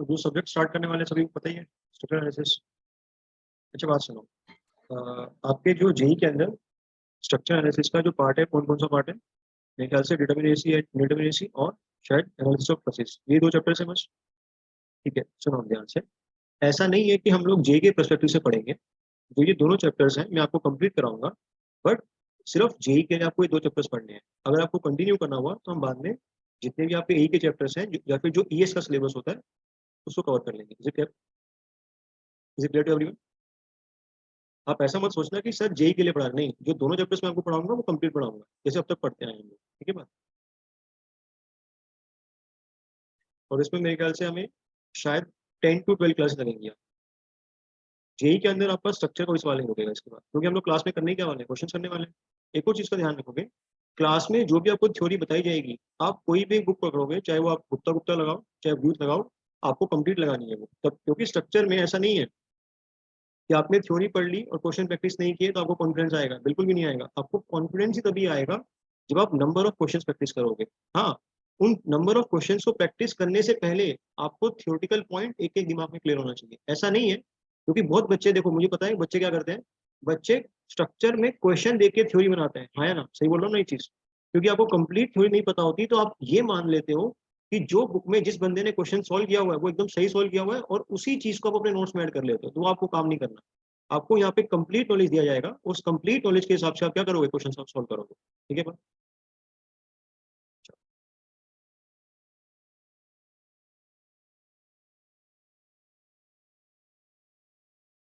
तो जो subject start करने वाले सभी को पता ही है, स्ट्रक्चर एनालिसिस। अच्छा बात सुनो, आपके जो जेई के अंदर स्ट्रक्चर एनालिसिस का जो पार्ट है, कौन कौन सा पार्ट है? मेरे ख्याल से डिटर्मिनेसी है, डिटर्मिनेसी और शायद एनालिसिस ऑफ प्रोसेस, ये दो चैप्टर है बस। ठीक है, सुनो ध्यान से। ऐसा नहीं है कि हम लोग जेई के पर्सपेक्टिव से पढ़ेंगे, जो ये दोनों चैप्टर्स हैं मैं आपको कंप्लीट कराऊंगा, बट सिर्फ जेई के लिए आपको ये दो चैप्टर्स पढ़ने हैं। अगर आपको कंटिन्यू करना हुआ तो हम बाद में जितने भी आपके एई के चैप्टर्स हैं या फिर जो ईएस का सिलेबस होता है उसको कवर कर लेंगे। Is it clear to everyone? आप ऐसा मत सोचना कि सर जेई के लिए पढ़ा, नहीं, जो दोनों चैप्टर्स मैं आपको पढ़ाऊंगा वो कंप्लीट पढ़ाऊंगा जैसे अब तक पढ़ते आए हैं हम लोग। ठीक है बात? और इसमें मेरे ख्याल से हमें शायद 10 to 12 क्लास लगेंगी। जेई के अंदर आपका स्ट्रक्चर कोई सवाल नहीं रुकेगा इसके बाद, क्योंकि हम लोग क्लास में करने ही क्या वाले हैं, क्वेश्चन करने वाले हैं। एक और चीज का ध्यान रखोगे, क्लास में जो भी आपको थ्योरी बताई जाएगी, आप कोई भी बुक पकड़ोगे, चाहे वो आप गुप्ता गुप्ता लगाओ चाहे ब्यूथ लगाओ, आपको कंप्लीट लगानी है वो तब, क्योंकि स्ट्रक्चर में ऐसा नहीं है कि आपने थ्योरी पढ़ ली और क्वेश्चन प्रैक्टिस नहीं किए तो आपको कॉन्फिडेंस आएगा। बिल्कुल भी नहीं आएगा। आपको कॉन्फिडेंस ही तभी आएगा जब आप नंबर ऑफ क्वेश्चन प्रैक्टिस करोगे। हाँ, उन नंबर ऑफ क्वेश्चन को प्रैक्टिस करने से पहले आपको थियोरटिकल पॉइंट एक एक दिमाग में क्लियर होना चाहिए। ऐसा नहीं है, क्योंकि बहुत बच्चे, देखो मुझे पता है बच्चे क्या करते हैं, बच्चे स्ट्रक्चर में क्वेश्चन देख के थ्योरी बनाते हैं। हाँ या ना, सही बोल रहा हूँ ना ये चीज? क्योंकि आपको कंप्लीट थ्योरी नहीं पता होती तो आप ये मान लेते हो कि जो बुक में जिस बंदे ने क्वेश्चन सॉल्व किया हुआ है वो एकदम सही सॉल्व किया हुआ है, और उसी चीज को आप अपने नोट्स में ऐड कर लेते हो। तो वो आपको काम नहीं करना। आपको यहाँ पे कंप्लीट नॉलेज दिया जाएगा, उस कंप्लीट नॉलेज के हिसाब से आप क्या करोगे, क्वेश्चन सॉल्व करोगे। ठीक है बात?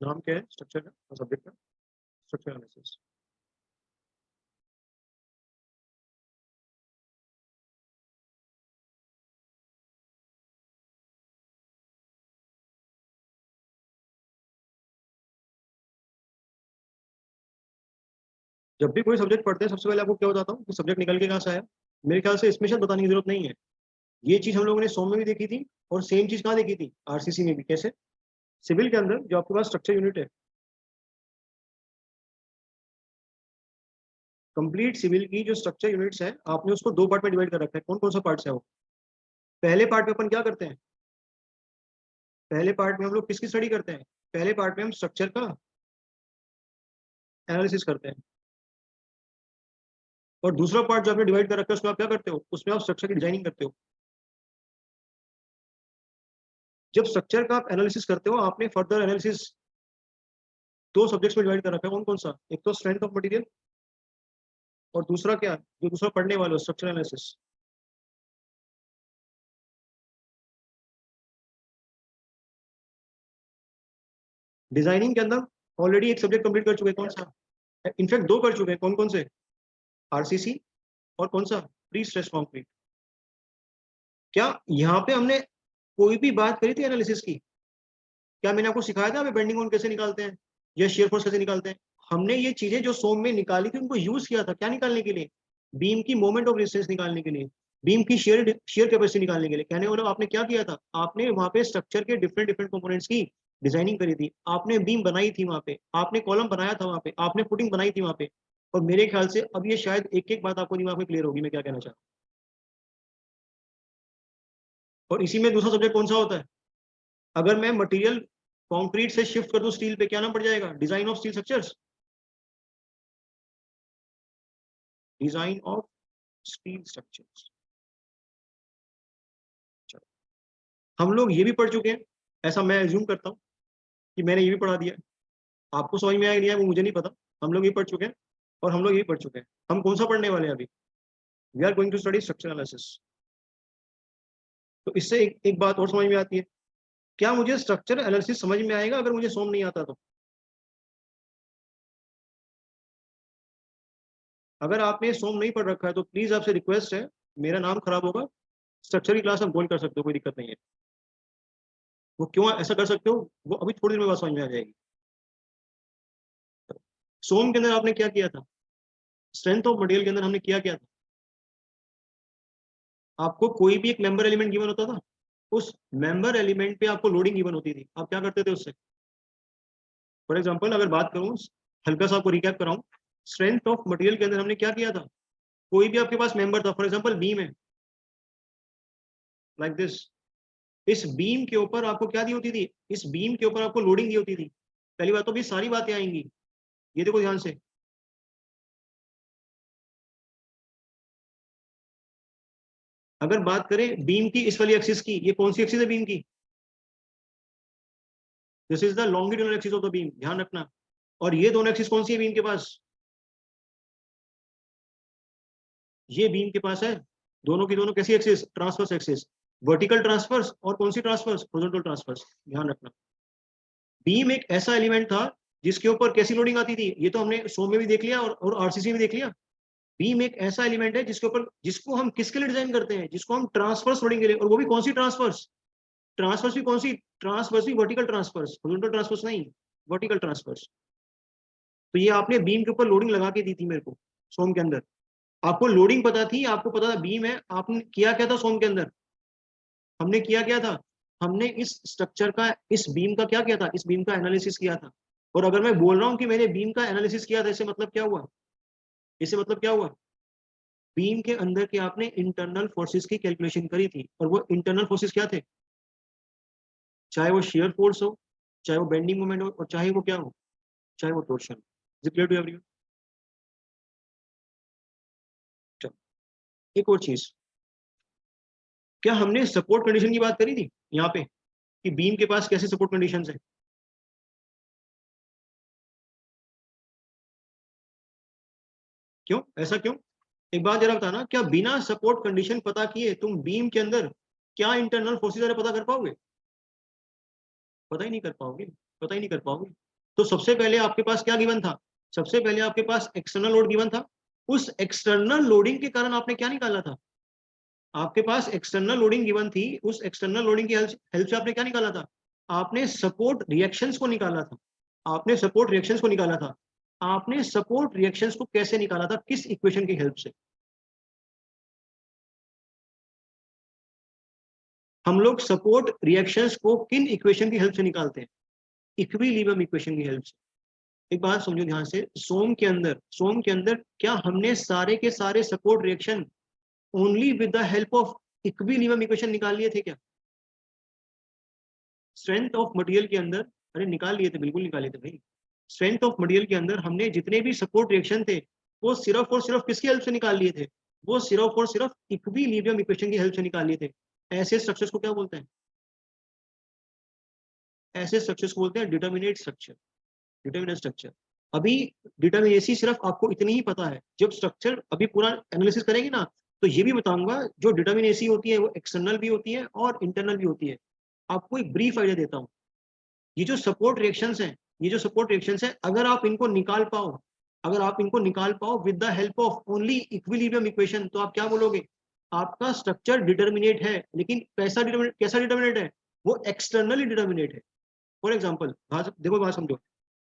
नाम क्या है स्ट्रक्चर का, सब्जेक्ट का? Structure analysis. जब भी कोई सब्जेक्ट पढ़ते हैं सबसे पहले आपको क्या बताता हूँ कि सब्जेक्ट निकल के कहाँ से आया। मेरे ख्याल से इसमें शायद बताने की जरूरत नहीं है। ये चीज हम लोगों ने सोम में भी देखी थी, और सेम चीज कहाँ देखी थी, आरसीसी में भी। कैसे? सिविल के अंदर जो आपके पास स्ट्रक्चर यूनिट है, कंप्लीट सिविल की जो स्ट्रक्चर यूनिट्स है, आपने उसको दो पार्ट में डिवाइड कर रखा है। कौन कौन सा पार्ट है वो? पहले पार्ट में अपन क्या करते हैं, पहले पार्ट में हम लोग किसकी स्टडी करते हैं? पहले पार्ट में हम स्ट्रक्चर का एनालिसिस करते हैं, और दूसरा पार्ट जो आपने डिवाइड कर रखा है उसमें आप क्या करते हो, उसमें आप स्ट्रक्चर की डिजाइनिंग करते हो। जब स्ट्रक्चर का आप एनालिसिस करते हो, आपने फर्दर एनालिसिस दो सब्जेक्ट्स में डिवाइड कर रखा है। कौन कौन सा? एक तो स्ट्रेंथ ऑफ मटेरियल, और दूसरा क्या, जो दूसरा पढ़ने वाले हो, स्ट्रक्चर एनालिसिस। डिजाइनिंग के अंदर ऑलरेडी एक सब्जेक्ट कंप्लीट कर चुके हैं, कौन सा? इनफैक्ट दो कर चुके हैं। कौन कौन से? आरसीसी और कौन सा, प्री स्ट्रेस कंक्रीट। क्या यहाँ पे हमने कोई भी बात करी थी एनालिसिस की? क्या मैंने आपको सिखाया था बेंडिंग मोमेंट कैसे निकालते हैं या शेयर फोर्स कैसे निकालते हैं? हमने ये चीजें जो सोम में निकाली थी उनको यूज किया था, क्या निकालने के लिए? बीम की मोमेंट ऑफ रेजिस्टेंस निकालने के लिए, बीम की शेयर कैपेसिटी निकालने के लिए। कहने वाला आपने क्या किया था, आपने वहां पे स्ट्रक्चर के डिफरेंट डिफरेंट कंपोनेंट्स की डिजाइनिंग करी थी, आपने बीम बनाई थी वहां पे, आपने कॉलम बनाया था वहां पे, आपने फुटिंग बनाई थी वहां पे। और मेरे ख्याल से अब ये शायद एक एक बात आपको दिमाग में क्लियर होगी मैं क्या कहना चाहता हूँ। और इसी में दूसरा सब्जेक्ट कौन सा होता है? अगर मैं मटेरियल कंक्रीट से शिफ्ट कर दूं स्टील पे, क्या नाम पड़ जाएगा? Design of steel structures. Design of steel structures. हम लोग ये भी पढ़ चुके हैं, ऐसा मैं एज्यूम करता हूँ कि मैंने ये भी पढ़ा दिया। आपको समझ में आया नहीं है वो मुझे नहीं पता। हम लोग ये पढ़ चुके हैं, और हम लोग ये पढ़ चुके हैं। हम कौन सा पढ़ने वाले हैं अभी? We are going to study structure analysis. तो इससे एक बात और समझ में आती है, क्या मुझे स्ट्रक्चर एनालिसिस समझ में आएगा अगर मुझे सोम नहीं आता तो? अगर आपने सोम नहीं पढ़ रखा है तो प्लीज आपसे रिक्वेस्ट है, मेरा नाम खराब होगा। स्ट्रक्चर की क्लास आप गोल कर सकते हो, कोई दिक्कत नहीं है। वो क्यों ऐसा कर सकते हो, वो अभी थोड़ी देर में बात समझ में आ जाएगी। सोम के अंदर आपने क्या किया था, स्ट्रेंथ ऑफ मटेरियल के अंदर हमने किया क्या था? आपको कोई भी एक मेंबर एलिमेंट गिवन होता था, उस मेंबर एलिमेंट पे आपको लोडिंग गिवन होती थी, आप क्या करते थे उससे? फॉर एग्जांपल अगर बात करूं, हल्का सा आपको रिकैप कराऊं, स्ट्रेंथ ऑफ मटेरियल के अंदर हमने क्या किया था? कोई भी आपके पास मेंबर था, फॉर एग्जांपल बीम है, लाइक दिस, इस बीम के ऊपर आपको क्या दी होती थी, इस बीम के ऊपर आपको लोडिंग दी होती थी। पहली बात तो भी सारी बातें आएंगी, ये देखो ध्यान से। अगर बात करें बीम की इस वाली एक्सिस की, ये कौन सी एक्सिस है बीम की, this is the longitudinal axis of the beam, ध्यान रखना। और ये दोनों एक्सिस कौन सी है बीम के पास, ये बीम के पास है, दोनों की दोनों कैसी axis, transverse axis, vertical transverse और कौन सी ट्रांसवर्स, हॉरिजॉन्टल ट्रांसवर्स, ध्यान रखना। बीम एक ऐसा एलिमेंट था जिसके ऊपर कैसी लोडिंग आती थी, ये तो हमने सो में भी देख लिया और आरसीसी में देख लिया। बीम एक ऐसा एलिमेंट है जिसके ऊपर, जिसको हम किसके लिए डिजाइन करते हैं, जिसको हम ट्रांसवर्स लोडिंग के लिए, और वो भी कौन सी ट्रांसवर्स, ट्रांसवर्स भी कौन सी, ट्रांसवर्स भी वर्टिकल ट्रांसवर्स, हॉरिजॉन्टल ट्रांसवर्स नहीं, वर्टिकल ट्रांसवर्स। तो ये आपने बीम के ऊपर लोडिंग लगा के दी थी मेरे को सोम के अंदर, आपको लोडिंग पता थी, आपको पता था बीम है, आपने किया क्या था सोम के अंदर, हमने किया क्या था, हमने इस स्ट्रक्चर का, इस बीम का क्या किया था, इस बीम का एनालिसिस किया था। और अगर मैं बोल रहा हूं कि मैंने बीम का एनालिसिस किया था, इससे मतलब क्या हुआ, इससे मतलब क्या हुआ, बीम के अंदर की आपने इंटरनल फोर्सेस की कैलकुलेशन करी थी, और वो इंटरनल फोर्सेस क्या थे, चाहे वो शेयर फोर्स हो, चाहे वो बेंडिंग मोमेंट हो, और चाहे वो क्या हो, चाहे वो torsion. Is it clear to everyone? एक और चीज, क्या हमने सपोर्ट कंडीशन की बात करी थी यहाँ पे, कि बीम के पास कैसे सपोर्ट कंडीशंस है, क्यों, ऐसा क्यों, एक बात जरा बताना, क्या बिना सपोर्ट कंडीशन पता किए तुम बीम के अंदर क्या इंटरनल फोर्सेस जरा पता कर पाओगे, पता ही नहीं कर पाओगे, पता ही नहीं कर पाओगे। तो सबसे पहले आपके पास क्या गिवन था, सबसे पहले आपके पास एक्सटर्नल लोड गिवन था, उस एक्सटर्नल लोडिंग के कारण आपने क्या निकाला था, आपके पास एक्सटर्नल लोडिंग गिवन थी, उस एक्सटर्नल लोडिंग की हेल्प से आपने क्या निकाला था, आपने सपोर्ट रिएक्शंस को निकाला था, आपने सपोर्ट रिएक्शंस को निकाला था। आपने सपोर्ट रिएक्शंस को कैसे निकाला था, किस इक्वेशन की हेल्प से, हम लोग सपोर्ट रिएक्शंस को किन इक्वेशन की हेल्प से निकालते हैं, इक्विलिब्रियम इक्वेशन की हेल्प से। एक बात समझो ध्यान से, सोम के अंदर क्या हमने सारे के सारे support reaction only with the help of equilibrium equation निकाल लिए थे क्या, स्ट्रेंथ ऑफ मटेरियल के अंदर, अरे निकाल लिए थे, बिल्कुल निकाल लिए थे भाई। स्ट्रेंथ ऑफ मटेरियल के अंदर हमने जितने भी सपोर्ट रिएक्शन थे, वो सिर्फ और सिर्फ किसकी हेल्प से निकाल लिए थे, वो सिर्फ और सिर्फ इक्विलिब्रियम इक्वेशन की हेल्प से निकाल लिए थे। ऐसे स्ट्रक्चर्स को क्या बोलते हैं, ऐसे स्ट्रक्चर्स को बोलते हैं डिटर्मिनेट स्ट्रक्चर, डिटर्मिनेट स्ट्रक्चर। अभी डिटर्मिनेसी सिर्फ आपको इतनी ही पता है, जब स्ट्रक्चर अभी पूरा एनालिसिस करेंगे ना, तो ये भी बताऊंगा जो डिटर्मिनेसी होती है वो एक्सटर्नल भी होती है और इंटरनल भी होती है। आपको एक ब्रीफ आइडिया देता हूँ, ये जो सपोर्ट रिएक्शंस हैं, ये जो सपोर्ट रिएक्शंस हैं, अगर आप इनको निकाल पाओ, अगर आप इनको निकाल पाओ with the help of only equilibrium equation, तो आप क्या बोलोगे, आपका स्ट्रक्चर डिटर्मिनेट है, लेकिन कैसा डिटर्मिनेट है, वो एक्सटर्नली डिटर्मिनेट है। फॉर एग्जाम्पल देखो बात समझो,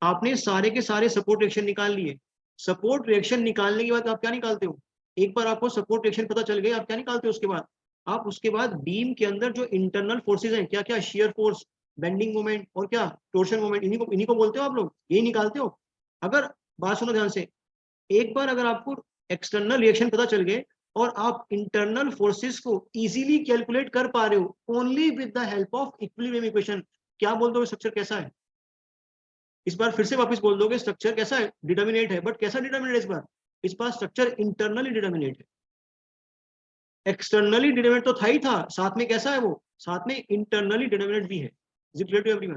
आपने सारे के सारे सपोर्ट रिएक्शन निकाल लिए, सपोर्ट रिएक्शन निकालने के बाद आप क्या निकालते हो, एक बार आपको सपोर्ट रिएक्शन पता चल गए, आप क्या निकालते हो उसके बाद, आप उसके बाद बीम के अंदर जो इंटरनल फोर्सेज हैं, क्या क्या, शेयर फोर्स, बेंडिंग मोमेंट और क्या, टोर्शन मोमेंट, इन्हीं को बोलते हो आप लोग, यही निकालते हो। अगर बात सुनो ध्यान से, एक बार अगर आपको एक्सटर्नल रिएक्शन पता चल गए और आप इंटरनल फोर्सेस को इजीली कैलकुलेट कर पा रहे हो only with the help of equilibrium equation, क्या बोल दो स्ट्रक्चर कैसा है, इस बार फिर से वापस बोल दोगे स्ट्रक्चर कैसा है, डिटर्मिनेट है, बट कैसा डिटर्मिनेट है इस बार स्ट्रक्चर इंटरनली डिटर्मिनेट है, एक्सटर्नली डिटर्मिनेट तो था ही था, साथ में कैसा है वो, साथ में इंटरनली डिटर्मिनेट भी है। Is it clear to everyone?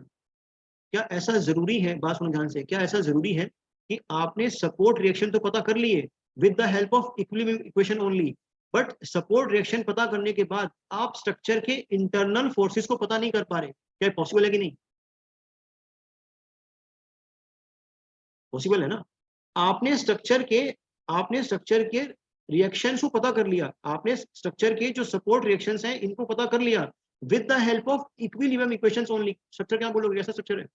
क्या ऐसा जरूरी है, बात सुनो ध्यान से, क्या ऐसा जरूरी है कि आपने सपोर्ट रिएक्शन तो पता कर लिए with the help of equilibrium equation only, but support reaction पता करने के बाद आप स्ट्रक्चर के इंटरनल फोर्सेस को पता नहीं कर पा रहे, क्या पॉसिबल है कि नहीं, पॉसिबल है ना। आपने स्ट्रक्चर के रिएक्शंस को पता कर लिया, आपने स्ट्रक्चर के जो सपोर्ट रिएक्शंस हैं इनको पता कर लिया with the help of equilibrium equations only. Structure क्या बोलोगे, कैसा स्ट्रक्चर है,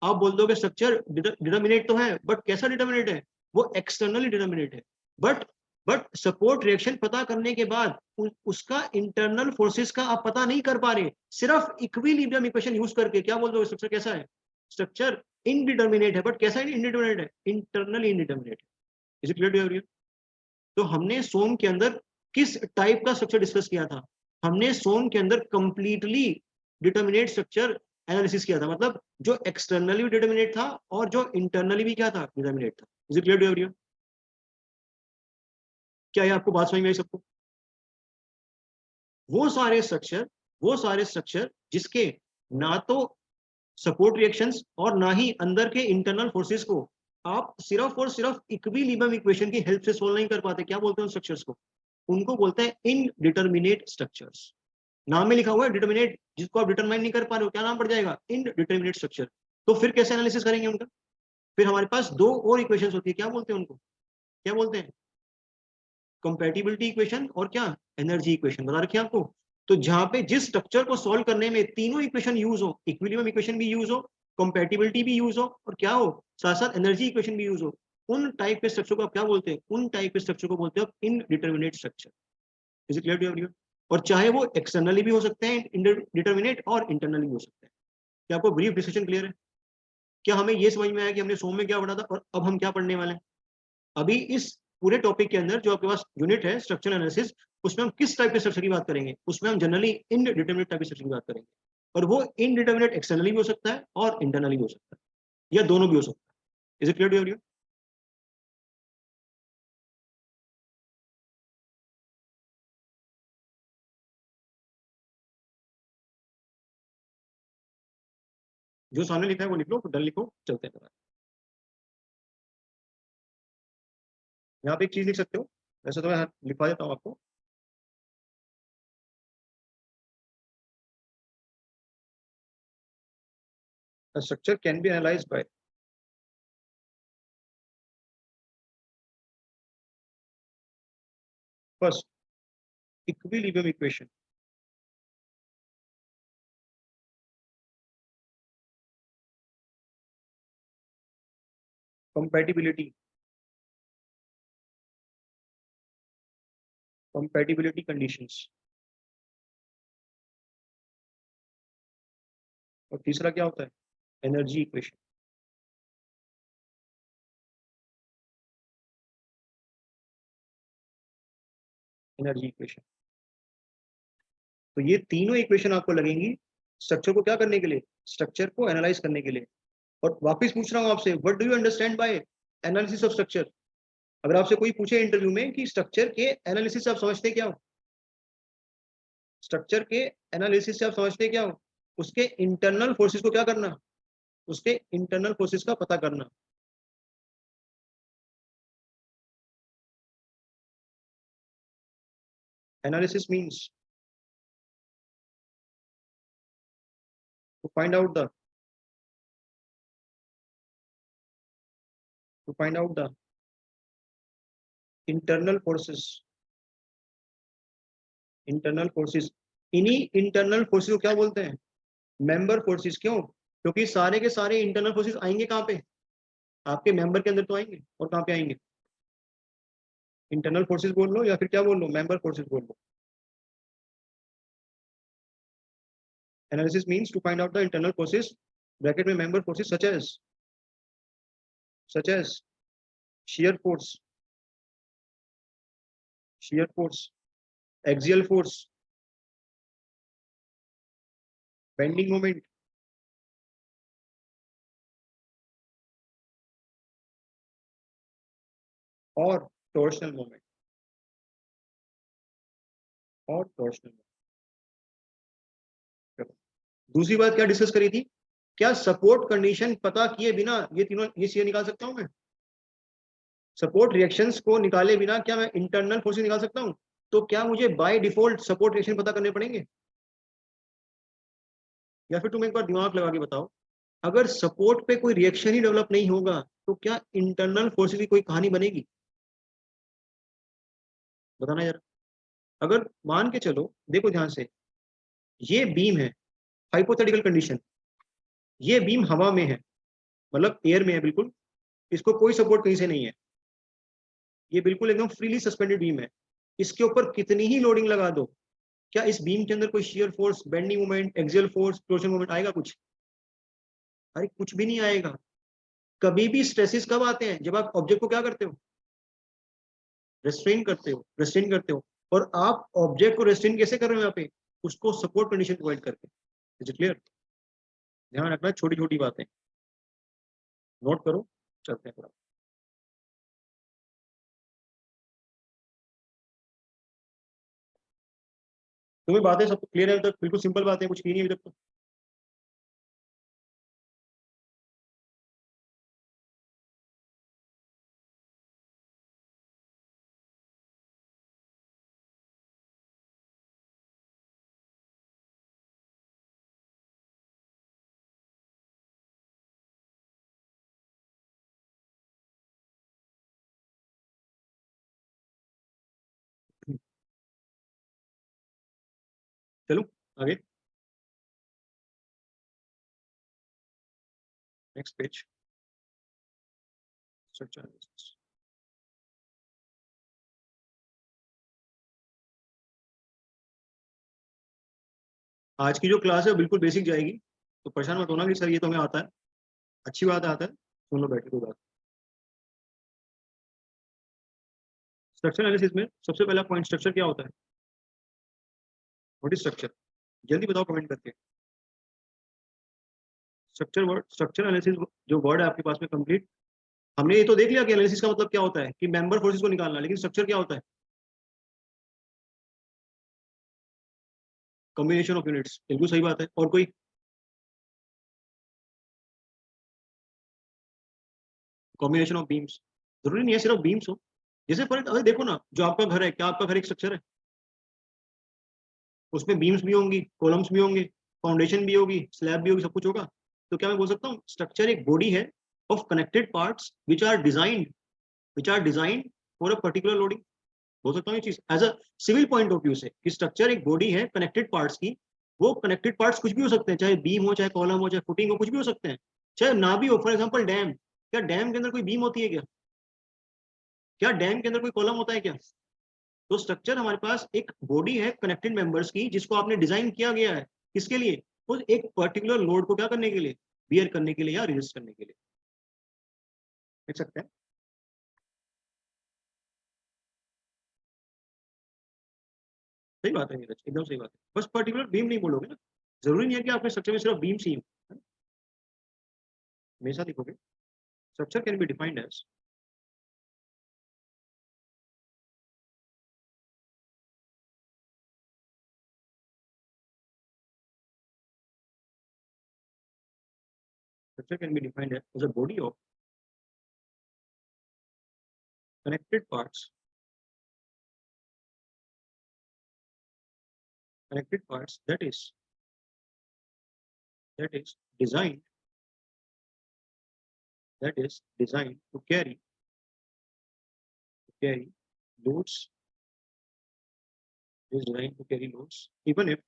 आप बोल दोगे स्ट्रक्चर डिटर्मिनेट तो है, बट कैसा डिटर्मिनेट है, वो एक्सटर्नली डिटर्मिनेट है, बट सपोर्ट रिएक्शन पता करने के बाद उसका इंटरनल फोर्सेस का आप पता नहीं कर पा रहे, सिर्फ इक्विलिब्रियम इक्वेशन यूज करके, क्या बोल दोगे स्ट्रक्चर कैसा है, स्ट्रक्चर इनडिटर्मिनेट है, बट कैसा इनडिटर्मिनेट है, इंटरनली इनडिटर्मिनेट है। Is it clear to everyone? तो हमने सोम के अंदर किस टाइप का स्ट्रक्चर डिस्कस किया था, हमने सोम के अंदर कंप्लीटली डिटर्मिनेट स्ट्रक्चर एनालिसिस किया था, मतलब जो एक्सटर्नली भी डिटर्मिनेट था और जो इंटरनली भी क्या था, डिटर्मिनेट था। Is it clear to everyone? क्या ये आपको बात समझ में आई सबको? वो सारे स्ट्रक्चर जिसके ना तो सपोर्ट रिएक्शंस और ना ही अंदर के इंटरनल फोर्सेस को आप सिर्फ और सिर्फ इक्विलिब्रियम इक्वेशन की हेल्प से सोल्व नहीं कर पाते, क्या बोलते हैं उन स्ट्रक्चर्स को? उनको बोलते हैं इनडिटर्मिनेट स्ट्रक्चर्स। नाम में लिखा हुआ है डिटर्मिनेट, जिसको आप डिटरमाइन नहीं कर पा रहे हो, क्या नाम पड़ जाएगा? Indeterminate structure. तो फिर कैसे एनालिसिस करेंगे उनका? फिर हमारे पास दो और इक्वेशंस होती है, क्या बोलते हैं उनको? क्या बोलते हैं? कंपैटिबिलिटी इक्वेशन और क्या? Energy equation. बता रखिए आपको। तो जहां पे जिस स्ट्रक्चर को सॉल्व करने में तीनों इक्वेशन यूज हो, इक्विलिब्रियम इक्वेशन भी यूज हो, कंपैटिबिलिटी भी यूज हो और क्या हो, साथ साथ एनर्जी इक्वेशन भी यूज हो, उन टाइप के स्ट्रक्चर को आप क्या बोलते हैं? उन टाइप के स्ट्रक्चर को बोलते हैं indeterminate structure. Is it clear to everyone? और चाहे वो एक्सटर्नली भी हो सकते हैं इंडिटर्मिनेट और इंटरनली भी हो सकते हैं। क्या आपको ब्रीफ डिस्कशन क्लियर है? क्या हमें ये समझ में आया कि हमने सोम में क्या पढ़ा था और अब हम क्या पढ़ने वाले हैं? अभी इस पूरे टॉपिक के अंदर जो आपके पास यूनिट है स्ट्रक्चरल एनालिसिस, उसमें हम किस टाइप के स्ट्रक्चर की बात करेंगे? उसमें हम जनरली इनडिटर्मिनेट टाइप के स्ट्रक्चर की बात करेंगे, और वो इनडिटर्मिनेट एक्सटर्नली भी हो सकता है और इंटरनली भी हो सकता है, या दोनों भी हो सकता है। Is it clear to everyone? जो सामने लिखा है वो लिख लो, डन लिखो, चलते हैं। यहाँ पे एक चीज लिख सकते हो, वैसे तो मैं लिखवा देता हूँ आपको। Structure can B analysed by first equilibrium equation, compatibility compatibility conditions, और तीसरा क्या होता है? Energy equation. Energy equation. तो ये तीनों इक्वेशन आपको लगेंगी स्ट्रक्चर को क्या करने के लिए? स्ट्रक्चर को एनालाइज करने के लिए। और वापस पूछ रहा हूं आपसे, what do you understand by analysis of structure? अगर आपसे कोई पूछे इंटरव्यू में कि स्ट्रक्चर के एनालिसिस से आप समझते क्या हो, स्ट्रक्चर के एनालिसिस से आप समझते क्या हो? उसके इंटरनल फोर्सेस को क्या करना, उसके इंटरनल फोर्सेस का पता करना। Analysis means to find out the to find out the internal forces. Internal forces, इन्हीं इंटरनल फोर्सेस को क्या बोलते हैं? Member forces. क्यों? क्योंकि सारे के सारे इंटरनल फोर्सेस आएंगे कहाँ पे? आपके मेंबर के अंदर तो आएंगे, और कहाँ पे आएंगे? इंटरनल फोर्सेस बोल लो या फिर क्या बोल लो, मेंबर फोर्सेस बोल लो। Analysis means to find out the internal forces, bracket में member forces such as shear force, shear force, axial force, bending moment, और टॉर्शनल मोमेंट, और टॉर्शनल मोमेंट। दूसरी बात क्या डिस्कस करी थी? क्या सपोर्ट कंडीशन पता किए बिना ये तीनों ये चीजें निकाल सकता हूं मैं? सपोर्ट रिएक्शंस को निकाले बिना क्या मैं इंटरनल फोर्सेस निकाल सकता हूं? तो क्या मुझे बाय डिफॉल्ट सपोर्ट रिएक्शन पता करने पड़ेंगे? या फिर तुम एक बार दिमाग लगा के बताओ, अगर सपोर्ट पे कोई रिएक्शन ही डेवलप नहीं होगा तो क्या इंटरनल फोर्सेस की कोई कहानी बनेगी? बताना यार। अगर मान के चलो, देखो ध्यान से, ये बीम है, हाइपोथेटिकल कंडीशन, ये बीम हवा में है, मतलब एयर में है बिल्कुल, इसको कोई सपोर्ट कहीं से नहीं है, ये बिल्कुल एकदम फ्रीली सस्पेंडेड बीम है। इसके ऊपर कितनी ही लोडिंग लगा दो, क्या इस बीम के अंदर कोई shear force, bending moment, axial force, torsion moment आएगा कुछ? अरे कुछ भी नहीं आएगा। कभी भी स्ट्रेसेस कब आते हैं? जब आप ऑब्जेक्ट को क्या करते हो? रेस्ट्रेन करते हो, रेस्ट्रेन करते हो। और आप ऑब्जेक्ट को रेस्ट्रेन कैसे कर रहे हो यहाँ पे, उसको सपोर्ट कंडीशन प्रोवाइड करके। Is it clear? ध्यान रखना, छोटी छोटी बातें नोट करो, चलते हैं थोड़ा। तुम्हें बातें सब क्लियर है अभी तक? बिल्कुल सिंपल बातें, कुछ की नहीं अभी तक तो। चलो आगे, नेक्स्ट पेज, स्ट्रक्चर एनालिसिस। आज की जो क्लास है बिल्कुल बेसिक जाएगी, तो परेशान मत होना कि सर ये तो हमें आता है। अच्छी बात आता है, सुन लो, बैठ के कोई बात। स्ट्रक्चर एनालिसिस में सबसे पहला पॉइंट, स्ट्रक्चर क्या होता है? What is structure? जल्दी बताओ कमेंट करके। स्ट्रक्चर वर्ड, स्ट्रक्चर एनालिसिस जो वर्ड है आपके पास में कंप्लीट, हमने ये तो देख लिया कि एनालिसिस का मतलब क्या होता है, कि मेंबर फोर्सेस को निकालना, लेकिन स्ट्रक्चर क्या होता है? कॉम्बिनेशन ऑफ यूनिट्स, बिल्कुल सही बात है। और कोई? Combination of beams. जरूरी नहीं है सिर्फ बीम्स हो, जैसे फॉर अगर देखो ना, जो आपका घर है, क्या आपका घर एक स्ट्रक्चर है? उसमें बीम्स भी होंगी, कॉलम्स भी होंगे, फाउंडेशन भी होगी, स्लैब भी होगी, सब कुछ होगा। तो क्या मैं बोल सकता हूँ स्ट्रक्चर एक बॉडी है of connected parts which are designed for a particular loading. बोल सकता हूँ ये चीज as a civil point of view से, कि स्ट्रक्चर एक बॉडी है कनेक्टेड पार्ट्स की। वो कनेक्टेड पार्ट्स कुछ भी हो सकते हैं, चाहे बीम हो, चाहे कॉलम हो, चाहे फुटिंग हो, कुछ भी हो सकते हैं, चाहे ना भी हो। फॉर एग्जाम्पल डैम, क्या डैम के अंदर कोई बीम होती है क्या? क्या डैम के अंदर कोई कॉलम होता है क्या? तो स्ट्रक्चर हमारे पास एक बॉडी है कनेक्टेड मेंबर्स की, जिसको आपने डिजाइन किया गया है किसके लिए? तो एक पर्टिकुलर लोड को क्या करने के लिए, बियर करने के लिए या रेजिस्ट करने के लिए। देख सकते हैं, सही बात है नीरज, एकदम सही बात है। बस पर्टिकुलर बीम नहीं बोलोगे ना, जरूरी नहीं है कि आपके स्ट्रक्चर में सिर्फ बीम ही हो, हमेशा लिखोगे structure can be defined as, structure can be defined as a body of connected parts, that is designed to carry loads, is designed to carry loads even if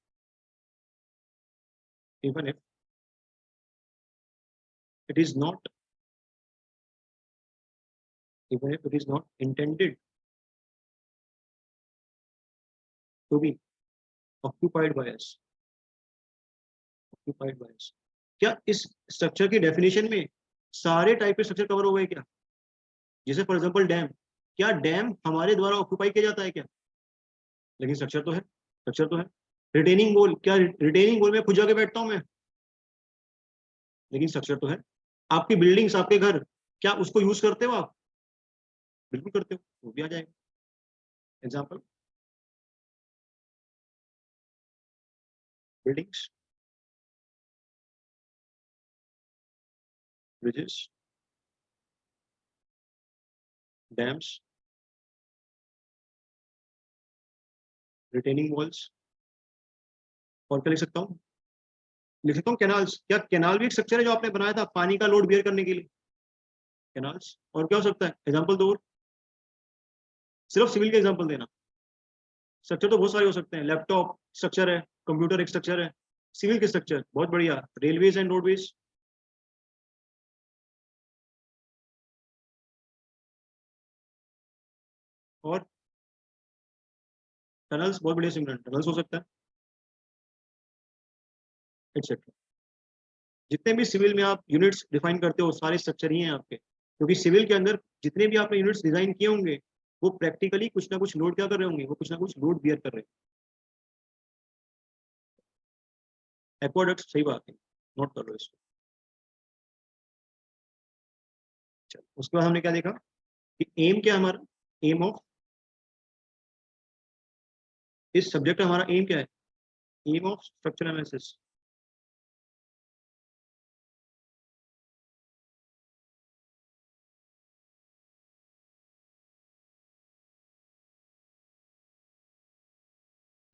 it is not intended to be occupied by us, क्या इस structure की definition में सारे type के structure cover हो गए क्या? जैसे फॉर एग्जांपल डैम, क्या डैम हमारे द्वारा ऑक्यूपाई किया जाता है क्या? लेकिन स्ट्रक्चर तो है। रिटेनिंग वॉल, क्या रिटेनिंग वॉल में खुद जाके बैठता हूं मैं? लेकिन स्ट्रक्चर तो है। आपकी बिल्डिंग्स, आपके घर, क्या उसको यूज करते हो आप? बिल्कुल करते हो, वो भी आ जाएगा। Example, buildings, bridges, dams, retaining walls, और क्या लिख सकता हूँ कैनाल्स, क्या कैनाल भी एक स्ट्रक्चर है जो आपने बनाया था पानी का लोड बियर करने के लिए? कैनाल्स। और क्या हो सकता है? एग्जाम्पल दो और, सिर्फ सिविल के एग्जाम्पल देना। स्ट्रक्चर तो बहुत सारे हो सकते हैं, लैपटॉप स्ट्रक्चर है, कंप्यूटर एक स्ट्रक्चर है। सिविल के स्ट्रक्चर बहुत बढ़िया, रेलवेज एंड रोडवेज, और टनल्स, बहुत बढ़िया, सिमिलर टनल्स हो सकता है, एक्सेट्रा। जितने भी सिविल में आप यूनिट्स डिफाइन करते हो सारे स्ट्रक्चर ही हैं आपके, क्योंकि सिविल के अंदर जितने भी आपने यूनिट्स डिजाइन किए होंगे वो प्रैक्टिकली कुछ ना कुछ लोड क्या कर रहे होंगे, वो कुछ ना कुछ लोड बियर कर रहे हैं। एक्वाडक्ट, सही बात है, नोट कर लो इसको। चलो, उसके बाद हमने क्या देखा कि एम क्या है हमारा, एम ऑफ इस सब्जेक्ट का हमारा एम क्या है, aim of structure analysis.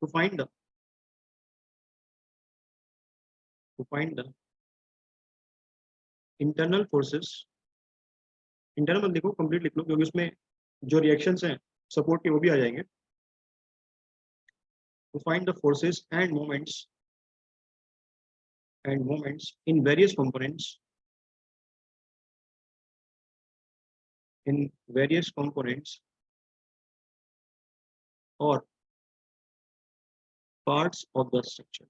To find the to find the internal forces, internal मत देखो, कंप्लीट लिख लो, क्योंकि उसमें जो रिएक्शंस हैं सपोर्ट के वो भी आ जाएंगे। To find the forces and moments in various components, in various components और parts of the structure,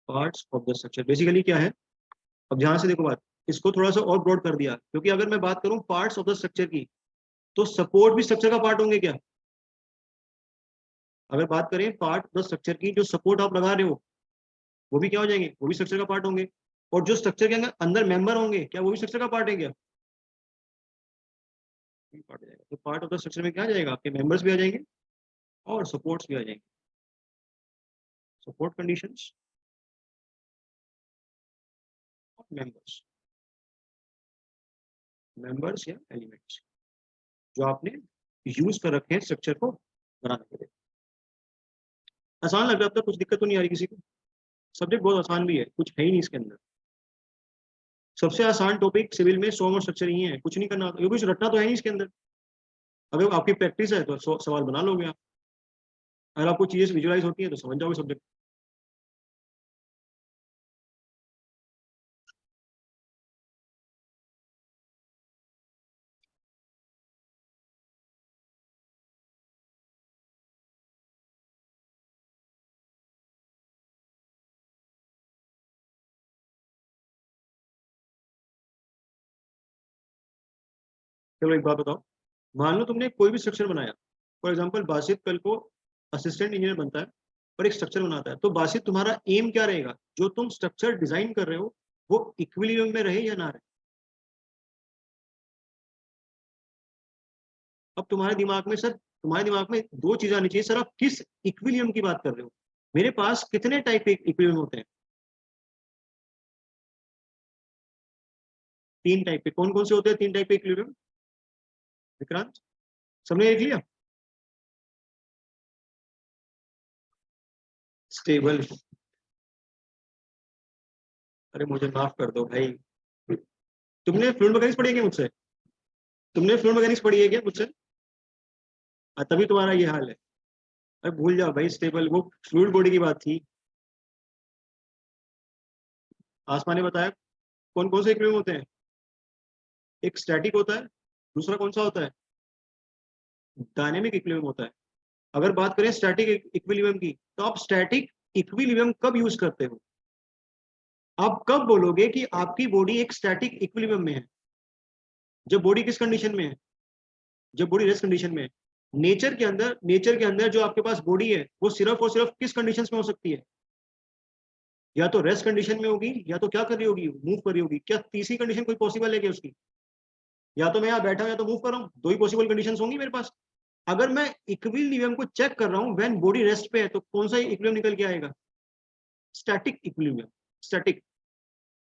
parts of the structure basically क्या है। अब ध्यान से देखो बात, इसको थोड़ा सा और ब्रॉड कर दिया, क्योंकि अगर मैं बात करूं पार्ट्स ऑफ द स्ट्रक्चर की, तो सपोर्ट भी स्ट्रक्चर का पार्ट होंगे क्या। अगर बात करें पार्ट ऑफ द स्ट्रक्चर की, जो सपोर्ट आप लगा रहे हो वो भी क्या हो जाएंगे, वो भी स्ट्रक्चर का पार्ट होंगे। और जो स्ट्रक्चर के अंदर अंदर मेंबर होंगे, क्या वो भी स्ट्रक्चर का पार्ट है क्या, पार्ट हो जाएगा। तो पार्ट ऑफ द स्ट्रक्चर में क्या आ जाएगा, आपके मेंबर्स भी आ जाएंगे और सपोर्ट्स भी आ जाएंगे, सपोर्ट कंडीशंस और मेंबर्स, मेंबर्स या एलिमेंट्स जो आपने यूज कर रखे हैं स्ट्रक्चर को बनाने के लिए। आसान लग रहा है, अब तक कुछ दिक्कत तो नहीं आ रही किसी को, सब्जेक्ट बहुत आसान भी है, कुछ है ही नहीं इसके अंदर। सबसे आसान टॉपिक सिविल में सॉर्म और स्ट्रक्चर ही है, कुछ नहीं करना, ये कुछ रटना तो है नहीं इसके अंदर। अगर आपकी प्रैक्टिस है तो सवाल बना लोगे आप, अगर आपको चीजें विजुअलाइज होती है तो समझ जाओगे सब्जेक्ट। चलो एक बात बताओ, मान लो तुमने कोई भी स्ट्रक्चर बनाया, फॉर एग्जाम्पल बासित कल को असिस्टेंट इंजीनियर बनता है और एक स्ट्रक्चर बनाता है, तो बासित तुम्हारा एम क्या रहेगा, जो तुम स्ट्रक्चर डिजाइन कर रहे हो वो इक्विलिब्रियम में रहे या ना रहे। अब तुम्हारे दिमाग में सर, तुम्हारे दिमाग में दो चीजें आनी चाहिए, सर आप किस इक्विलिब्रियम की बात कर रहे हो। मेरे पास कितने टाइप के इक्विलिब्रियम होते हैं, तीन टाइप के। कौन कौन से होते हैं तीन टाइप के इक्विलिब्रियम, विक्रांत, सबने देख लिया। स्टेबल, अरे मुझे माफ कर दो भाई, तुमने फ्लूइड मैकेनिक्स पढ़ी है क्या मुझसे, तुमने फ्लूइड मैकेनिक्स पढ़ी है क्या मुझसे, तभी तुम्हारा ये हाल है। अरे भूल जाओ भाई, स्टेबल वो फ्लूइड बॉडी की बात थी। आसमा ने बताया कौन कौन से इक्विलिब्रियम होते हैं, एक स्टैटिक होता है, दूसरा कौन सा होता है, डायनेमिक इक्विलिब्रियम होता है। अगर बात करें स्टैटिक इक्विलिब्रियम की, तो आप स्टैटिक इक्विलिब्रियम कब यूज करते हो, आप कब बोलोगे कि आपकी बॉडी एक स्टैटिक इक्विलिब्रियम में है, जब बॉडी किस कंडीशन में है, जब बॉडी रेस्ट कंडीशन में है। नेचर के अंदर जो आपके पास बॉडी है वो सिर्फ और सिर्फ किस कंडीशंस में हो सकती है, या तो रेस्ट कंडीशन में होगी, या तो क्या कर रही होगी, मूव कर रही होगी। क्या तीसरी कंडीशन कोई पॉसिबल है क्या उसकी, या तो मैं यहाँ बैठा हूँ या तो मूव कर रहा हूँ, दो ही पॉसिबल कंडीशंस होंगी मेरे पास। अगर मैं इक्विलिब्रियम को चेक कर रहा हूँ व्हेन बॉडी रेस्ट पे है, तो कौन सा इक्विलिब्रियम निकल के आएगा, स्टैटिक इक्विलिब्रियम, स्टैटिक।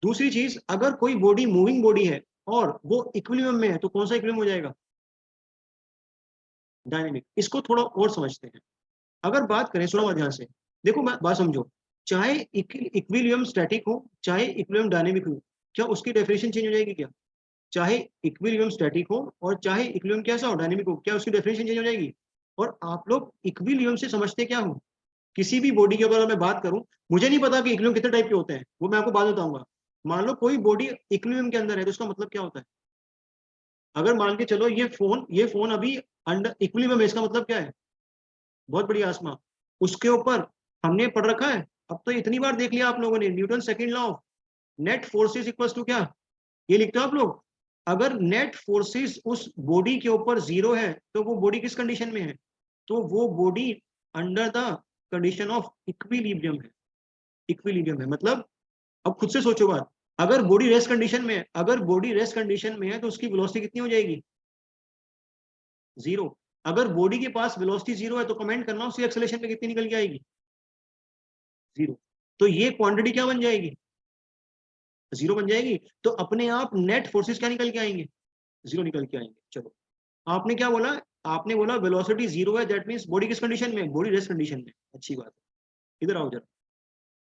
दूसरी चीज, अगर कोई बॉडी मूविंग बॉडी है और वो इक्विलिब्रियम में है, तो कौन सा इक्विलिब्रियम हो जाएगा, डायनेमिक। इसको थोड़ा और समझते हैं। अगर बात करें, सुनो ध्यान से, देखो बात समझो, चाहे इक्विलिब्रियम स्टैटिक हो चाहे इक्विलिब्रियम डायनेमिक हो, क्या उसकी डेफिनेशन चेंज हो जाएगी क्या, चाहे इक्विलिब्रियम स्टैटिक हो और चाहे इक्विलिब्रियम कैसा हो, डायनेमिक हो, क्या उसकी डेफिनेशन चेंज हो जाएगी। और आप लोग इक्विलिब्रियम से समझते क्या हो, किसी भी बॉडी की अगर मैं बात करूं, मुझे नहीं पता कि इक्विलिब्रियम कितने टाइप के होते हैं, वो मैं आपको बाद में बताऊंगा। मान लो कोई बॉडी इक्विलिब्रियम के अंदर है, तो उसका मतलब क्या होता है। अगर मान के चलो ये फोन अभी अंडर इक्विलिब्रियम है, इसका मतलब क्या है, बहुत बढ़िया आसमा, उसके ऊपर हमने पढ़ रखा है, अब तो इतनी बार देख लिया आप लोगों ने, Newton second law of net forces equals to क्या, ये लिखते हो आप लोग, अगर नेट फोर्सेस उस बॉडी के ऊपर 0 है तो वो बॉडी किस कंडीशन में है? तो वो body under the condition of equilibrium है। इक्विलिब्रियम है मतलब, अब खुद से सोचो बात, अगर बॉडी रेस्ट कंडीशन में है, अगर बॉडी रेस्ट कंडीशन में है तो उसकी वेलोसिटी कितनी हो जाएगी? 0। अगर बॉडी के पास वेलोसिटी 0 है तो कमेंट करना उसकी एक्सेलरेशन पे कितनी निकल के आएगी? 0। तो ये क्वांटिटी क्या बन जाएगी? 0 बन जाएगी। तो अपने आप नेट फोर्सेस क्या निकल के आएंगे? 0 निकल के आएंगे। चलो, आपने क्या बोला? आपने बोला वेलोसिटी 0 है, दैट मींस बॉडी किस कंडीशन में? बॉडी रेस्ट कंडीशन में। अच्छी बात है, इधर आओ जरा।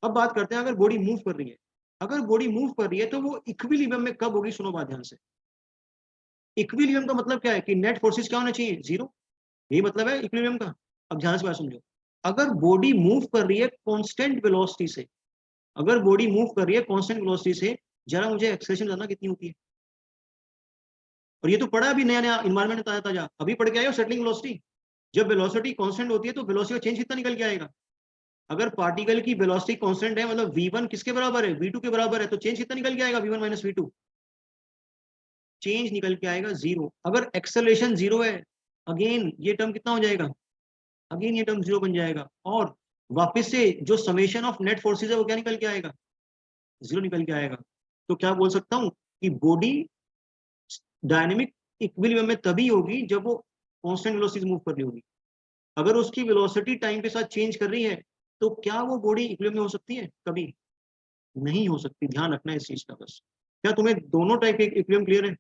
अब बात करते हैं, अगर बॉडी मूव कर रही है, अगर बॉडी मूव कर रही है तो वो इक्विलिब्रियम में कब होगी? सुनो बात ध्यान से। इक्विलिब्रियम का मतलब क्या है? कि नेट फोर्सेस क्या होना चाहिए? 0। यही मतलब है इक्विलिब्रियम का। अब ध्यान से बात समझो, अगर बॉडी मूव कर रही है कांस्टेंट वेलोसिटी से, अगर बॉडी मूव कर रही है कांस्टेंट वेलोसिटी से, जरा मुझे एक्सेलरेशन जानना कितनी होती है? और ये तो पढ़ा अभी नया नया इन्वायरमेंट ताजा ताजा, अभी पढ़ के आए हो सेटलिंग वेलोसिटी। जब वेलोसिटी कांस्टेंट होती है तो वेलोसिटी का चेंज कितना निकल के आएगा? अगर पार्टिकल की वेलोसिटी कांस्टेंट है, मतलब v1 किसके बराबर है? v2 के बराबर है, तो चेंज कितना निकल के आएगा? v1 माइनस v2, चेंज निकल के आएगा 0। अगर एक्सेलरेशन 0 है, अगेन ये टर्म कितना हो जाएगा? अगेन ये टर्म 0 बन जाएगा। और वापस से जो समेशन ऑफ नेट फोर्सेज है वो क्या निकल के आएगा? 0 निकल के आएगा। तो क्या बोल सकता हूं कि बॉडी डायनेमिक इक्विलिब्रियम में तभी होगी जब वो कांस्टेंट वेलोसिटी मूव कर रही होगी। अगर उसकी वेलोसिटी टाइम के साथ चेंज कर रही है तो क्या वो बॉडी इक्विलिब्रियम में हो सकती है? कभी नहीं हो सकती। ध्यान रखना है इस चीज का बस। क्या तुम्हें दोनों टाइप के इक्विलिब्रियम क्लियर है?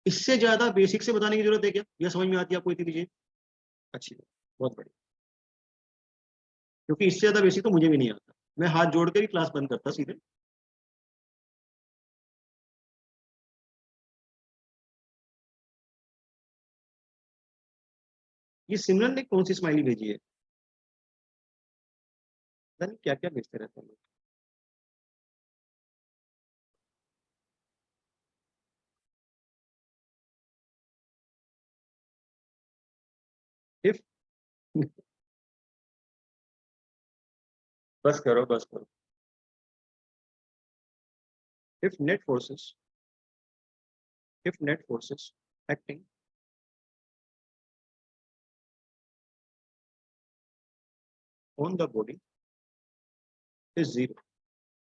इससे ज्यादा बेसिक से बताने की जरूरत है क्या, या समझ में आती है आपको इतनी चीजें? अच्छी बात, बहुत बढ़िया। क्योंकि इससे ज्यादा बेसिक तो मुझे भी नहीं आता, मैं हाथ जोड़कर ही क्लास बंद करता सीधे। ये सिमरन ने कौन सी स्माइली भेजी है? पता नहीं क्या क्या भेजते रहते हैं लोग। इफ बस करो बस करो। If net forces, if net forces acting on the body is 0।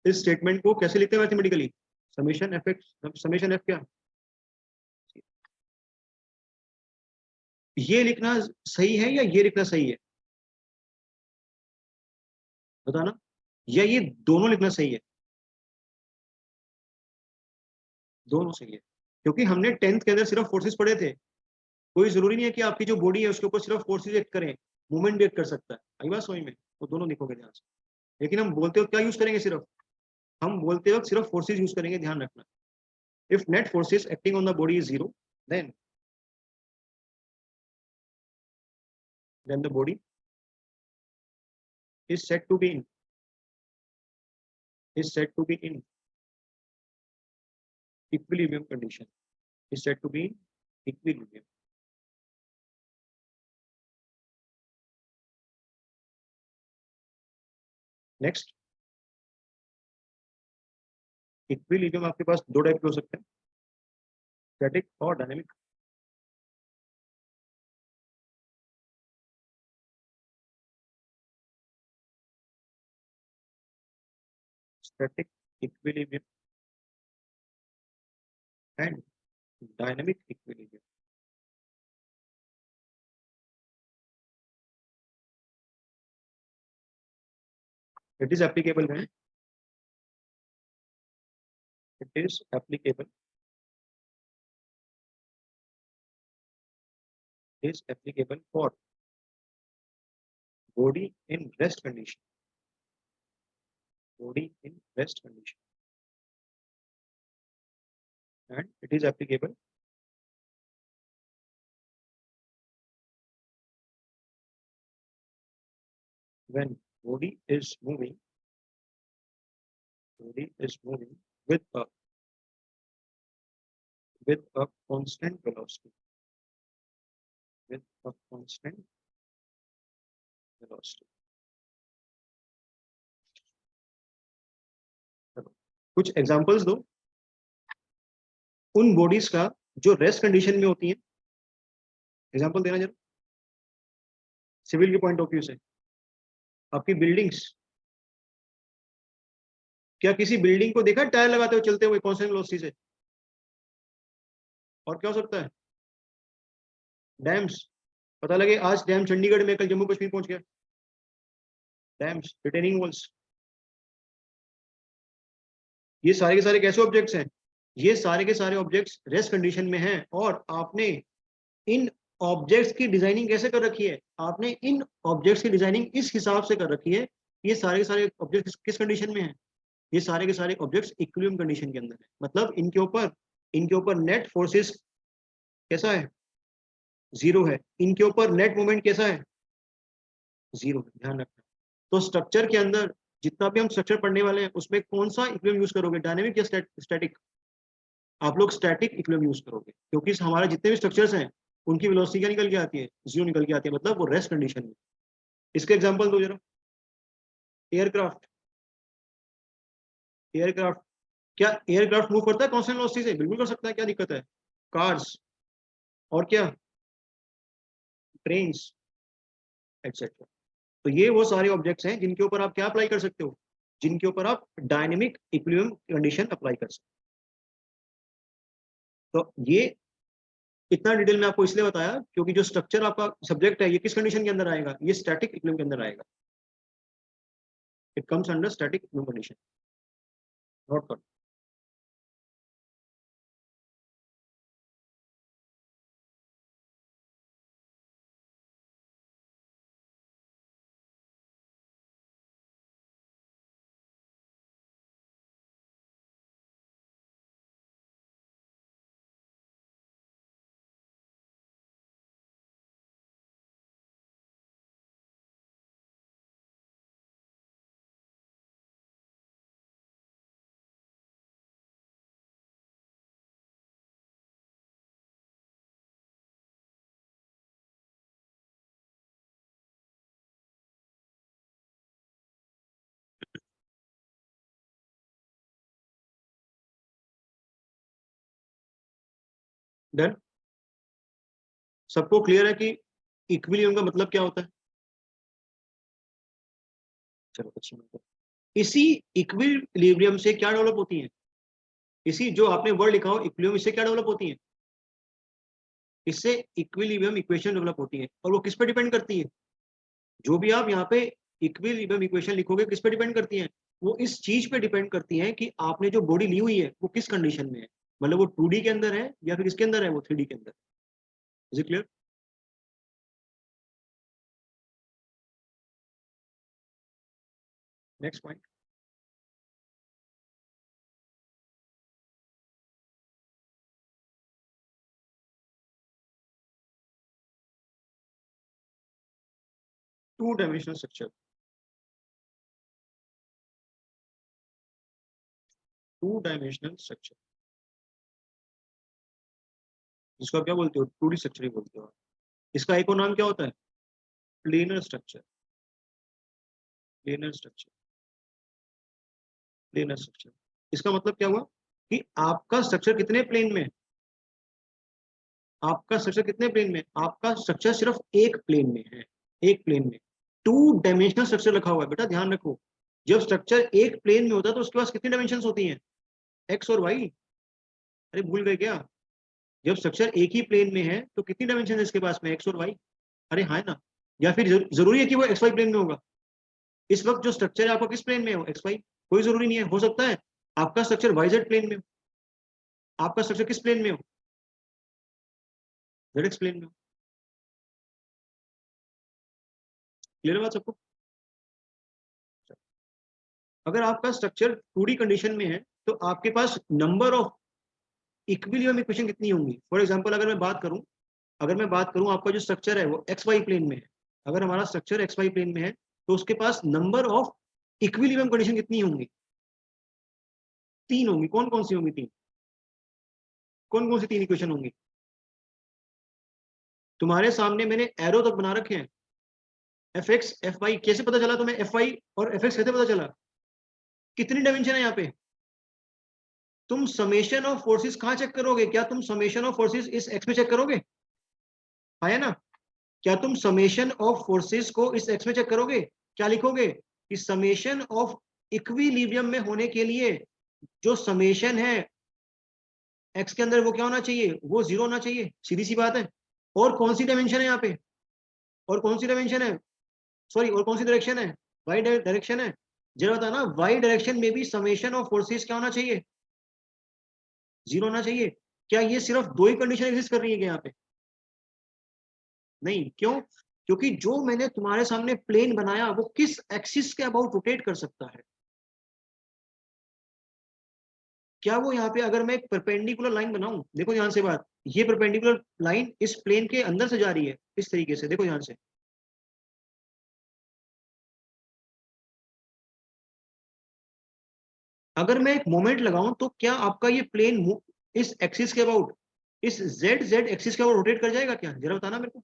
इस स्टेटमेंट को कैसे लिखते हैं mathematically? Summation F x, summation F क्या? ये लिखना सही है या ये लिखना सही है? बताना। या ये दोनों लिखना सही है? दोनों सही है, क्योंकि हमने 10th के अंदर सिर्फ फोर्सेस पढ़े थे। कोई जरूरी नहीं है कि आपकी जो बॉडी है उसके ऊपर सिर्फ फोर्सेस एक्ट करें, मूवमेंट भी एक्ट कर सकता है। आई बात समझ में? तो दोनों लिखोगे ध्यान से। लेकिन हम बोलते वक्त क्या यूज करेंगे? सिर्फ हम बोलते वक्त सिर्फ फोर्सेस यूज करेंगे, ध्यान रखना। If net forces acting on the body is 0, then the body is said to be in, is said to be in equilibrium condition, is said to be in equilibrium. Next, equilibrium आपके पास दो type के हो सकते हैं, static और dynamic. Static equilibrium and dynamic equilibrium. It is applicable when, it is applicable, is applicable for body in rest condition, body in rest condition, and it is applicable when body is moving, body is moving with a constant velocity, with a constant velocity। चलो, कुछ examples दो उन bodies का जो rest condition में होती है, example देना जरा सिविल के पॉइंट ऑफ व्यू से, आपकी बिल्डिंग्स, क्या किसी बिल्डिंग को देखा टायर लगाते हुए चलते हुए कांस्टेंट वेलोसिटी से? और क्या हो सकता है? डैम्स, पता लगे आज डैम चंडीगढ़ में, कल जम्मू कश्मीर पहुंच गया, डैम्स, रिटेनिंग वॉल्स, ये सारे के सारे कैसे ऑब्जेक्ट्स हैं? ये सारे के सारे ऑब्जेक्ट्स रेस्ट कंडीशन में हैं, और आपने इन ऑब्जेक्ट्स की डिजाइनिंग कैसे कर रखी है? आपने इन ऑब्जेक्ट्स की डिजाइनिंग इस हिसाब से कर रखी है, ये सारे के सारे ऑब्जेक्ट्स किस कंडीशन में हैं? ये सारे के सारे ऑब्जेक्ट्स इक्विलिब्रियम कंडीशन के अंदर है, मतलब इनके ऊपर नेट फोर्सेस कैसा है? जीरो है। इनके ऊपर नेट मोमेंट कैसा है? जीरो है, ध्यान रखना। तो स्ट्रक्चर के अंदर जितना भी हम स्ट्रक्चर पढ़ने वाले हैं उसमें कौन सा इक्विलिब्रियम यूज करोगे, डायनेमिक या स्टैटिक? आप लोग स्टैटिक इक्विलिब्रियम यूज करोगे, क्योंकि हमारे जितने भी स्ट्रक्चर्स हैं उनकी वेलोसिटी क्या निकल के आती है? जीरो निकल के आती है, मतलब वो रेस्ट कंडीशन में। इसके एग्जांपल दो जरा। एयरक्राफ्ट, एयरक्राफ्ट, क्या एयरक्राफ्ट मूव करता है कांस्टेंट वेलोसिटी से? बिल्कुल कर सकता है, क्या दिक्कत है? कार्स, और क्या? Trains, etcetera. तो ये वो सारे ऑब्जेक्ट्स हैं जिनके ऊपर आप क्या अप्लाई कर सकते हो? जिनके ऊपर आप डायनेमिक इक्विलिब्रियम कंडीशन अप्लाई कर सकते हो। तो ये इतना डिटेल में आपको इसलिए बताया क्योंकि जो स्ट्रक्चर आपका सब्जेक्ट है ये किस कंडीशन के अंदर आएगा? ये स्टैटिक इक्विलिब्रियम के अंदर आएगा। It comes under static equilibrium condition. Note कर। डन। सबको क्लियर है कि इक्विलिब्रियम का मतलब क्या होता है? चलो अच्छी बात है। इसी इक्विलिब्रियम से क्या डेवलप होती है? इसी जो आपने वर्ड लिखा हो इक्विलिब्रियम, इससे क्या डेवलप होती है? इससे इक्विलिब्रियम इक्वेशन डेवलप होती है। और वो किस पे डिपेंड करती है? जो भी आप यहाँ पे इक्विलिब्रियम इक्वेशन लिखोगे किस पे डिपेंड करती है? वो इस चीज पे डिपेंड करती है कि आपने जो बॉडी ली हुई है वो किस कंडीशन में है, मतलब वो 2D के अंदर है या फिर किसके अंदर है, वो 3D के अंदर। Is it clear? Next point. Two dimensional structure. Two dimensional structure जिसको आप क्या बोलते हो? 2D स्ट्रक्चर ही बोलते हो। इसका एक और नाम क्या होता है? Planar structure. Planar structure, planar structure. इसका मतलब क्या हुआ कि आपका स्ट्रक्चर कितने प्लेन में है? आपका स्ट्रक्चर कितने प्लेन में? आपका स्ट्रक्चर सिर्फ एक प्लेन में है, एक प्लेन में। टू डायमेंशनल स्ट्रक्चर रखा हुआ है, बेटा ध्यान रखो। जब स्ट्रक्चर एक प्लेन में होता है तो उसके पास कितनी डायमेंशन होती हैं? एक्स और वाई। अरे भूल गए क्या? जब स्ट्रक्चर एक ही प्लेन में है तो कितनी डायमेंशन है इसके पास में? एक्स और वाई। अरे हाँ है ना? या फिर जरूरी है कि वो एक्स वाई प्लेन में होगा? इस वक्त जो स्ट्रक्चर है आपका किस प्लेन में हो? X Y. कोई जरूरी नहीं है, हो सकता है आपका स्ट्रक्चर वाई जेड प्लेन में हो। आपका स्ट्रक्चर किस प्लेन में हो? जेड एक्स प्लेन में हो। क्लियर बात सबको? अगर आपका स्ट्रक्चर 2D कंडीशन में है तो आपके पास नंबर ऑफ इक्विलिब्रियम इक्वेशन कितनी होंगी? फॉर एग्जांपल अगर मैं बात करूं आपका जो स्ट्रक्चर है वो एक्स वाई प्लेन में है। अगर हमारा स्ट्रक्चर एक्स वाई प्लेन में है तो उसके पास नंबर ऑफ इक्विलिब्रियम कंडीशन कितनी होंगी? तीन होंगी। कौन कौन सी होंगी तीन? कौन कौन सी तीन इक्वेशन होंगी? तुम्हारे सामने मैंने एरो तक बना रखे हैं। एफ एक्स एफ वाई, कैसे पता चला तुम्हें एफ वाई और एफ एक्स कैसे पता चला? कितनी डायमेंशन है यहाँ पे? तुम समेशन ऑफ फोर्सेस कहाँ चेक करोगे? क्या तुम समेशन ऑफ फोर्सेस इस एक्स में चेक करोगे? है ना? क्या तुम समेशन ऑफ फोर्सेस को इस एक्स में चेक करोगे? क्या लिखोगे कि समेशन ऑफ इक्विलिब्रियम में होने के लिए जो समेशन है एक्स के अंदर वो क्या होना चाहिए? वो जीरो होना चाहिए, सीधी सी बात है। और कौन सी डायमेंशन है यहाँ पे? और कौन सी डायमेंशन है? सॉरी, और कौन सी डायरेक्शन है? वाई डायरेक्शन है। जरा बता ना, वाई डायरेक्शन में भी समेशन ऑफ फोर्सेस क्या होना चाहिए? जीरो होना चाहिए। क्या ये सिर्फ दो ही कंडीशन एग्जिस्ट कर रही है क्या यहाँ पे? नहीं, क्यों? क्योंकि जो मैंने तुम्हारे सामने प्लेन बनाया वो किस एक्सिस के अबाउट रोटेट कर सकता है? क्या वो यहाँ पे अगर मैं एक परपेंडिकुलर लाइन बनाऊं, देखो ध्यान से बात, ये परपेंडिकुलर लाइन इस प्लेन के अंदर से जा रही है इस तरीके से, देखो ध्यान से। अगर मैं एक मोमेंट लगाऊं तो क्या आपका ये प्लेन इस एक्सिस के अबाउट, इस जेड जेड एक्सिस के अबाउट रोटेट कर जाएगा क्या? जरा बताना मेरे को।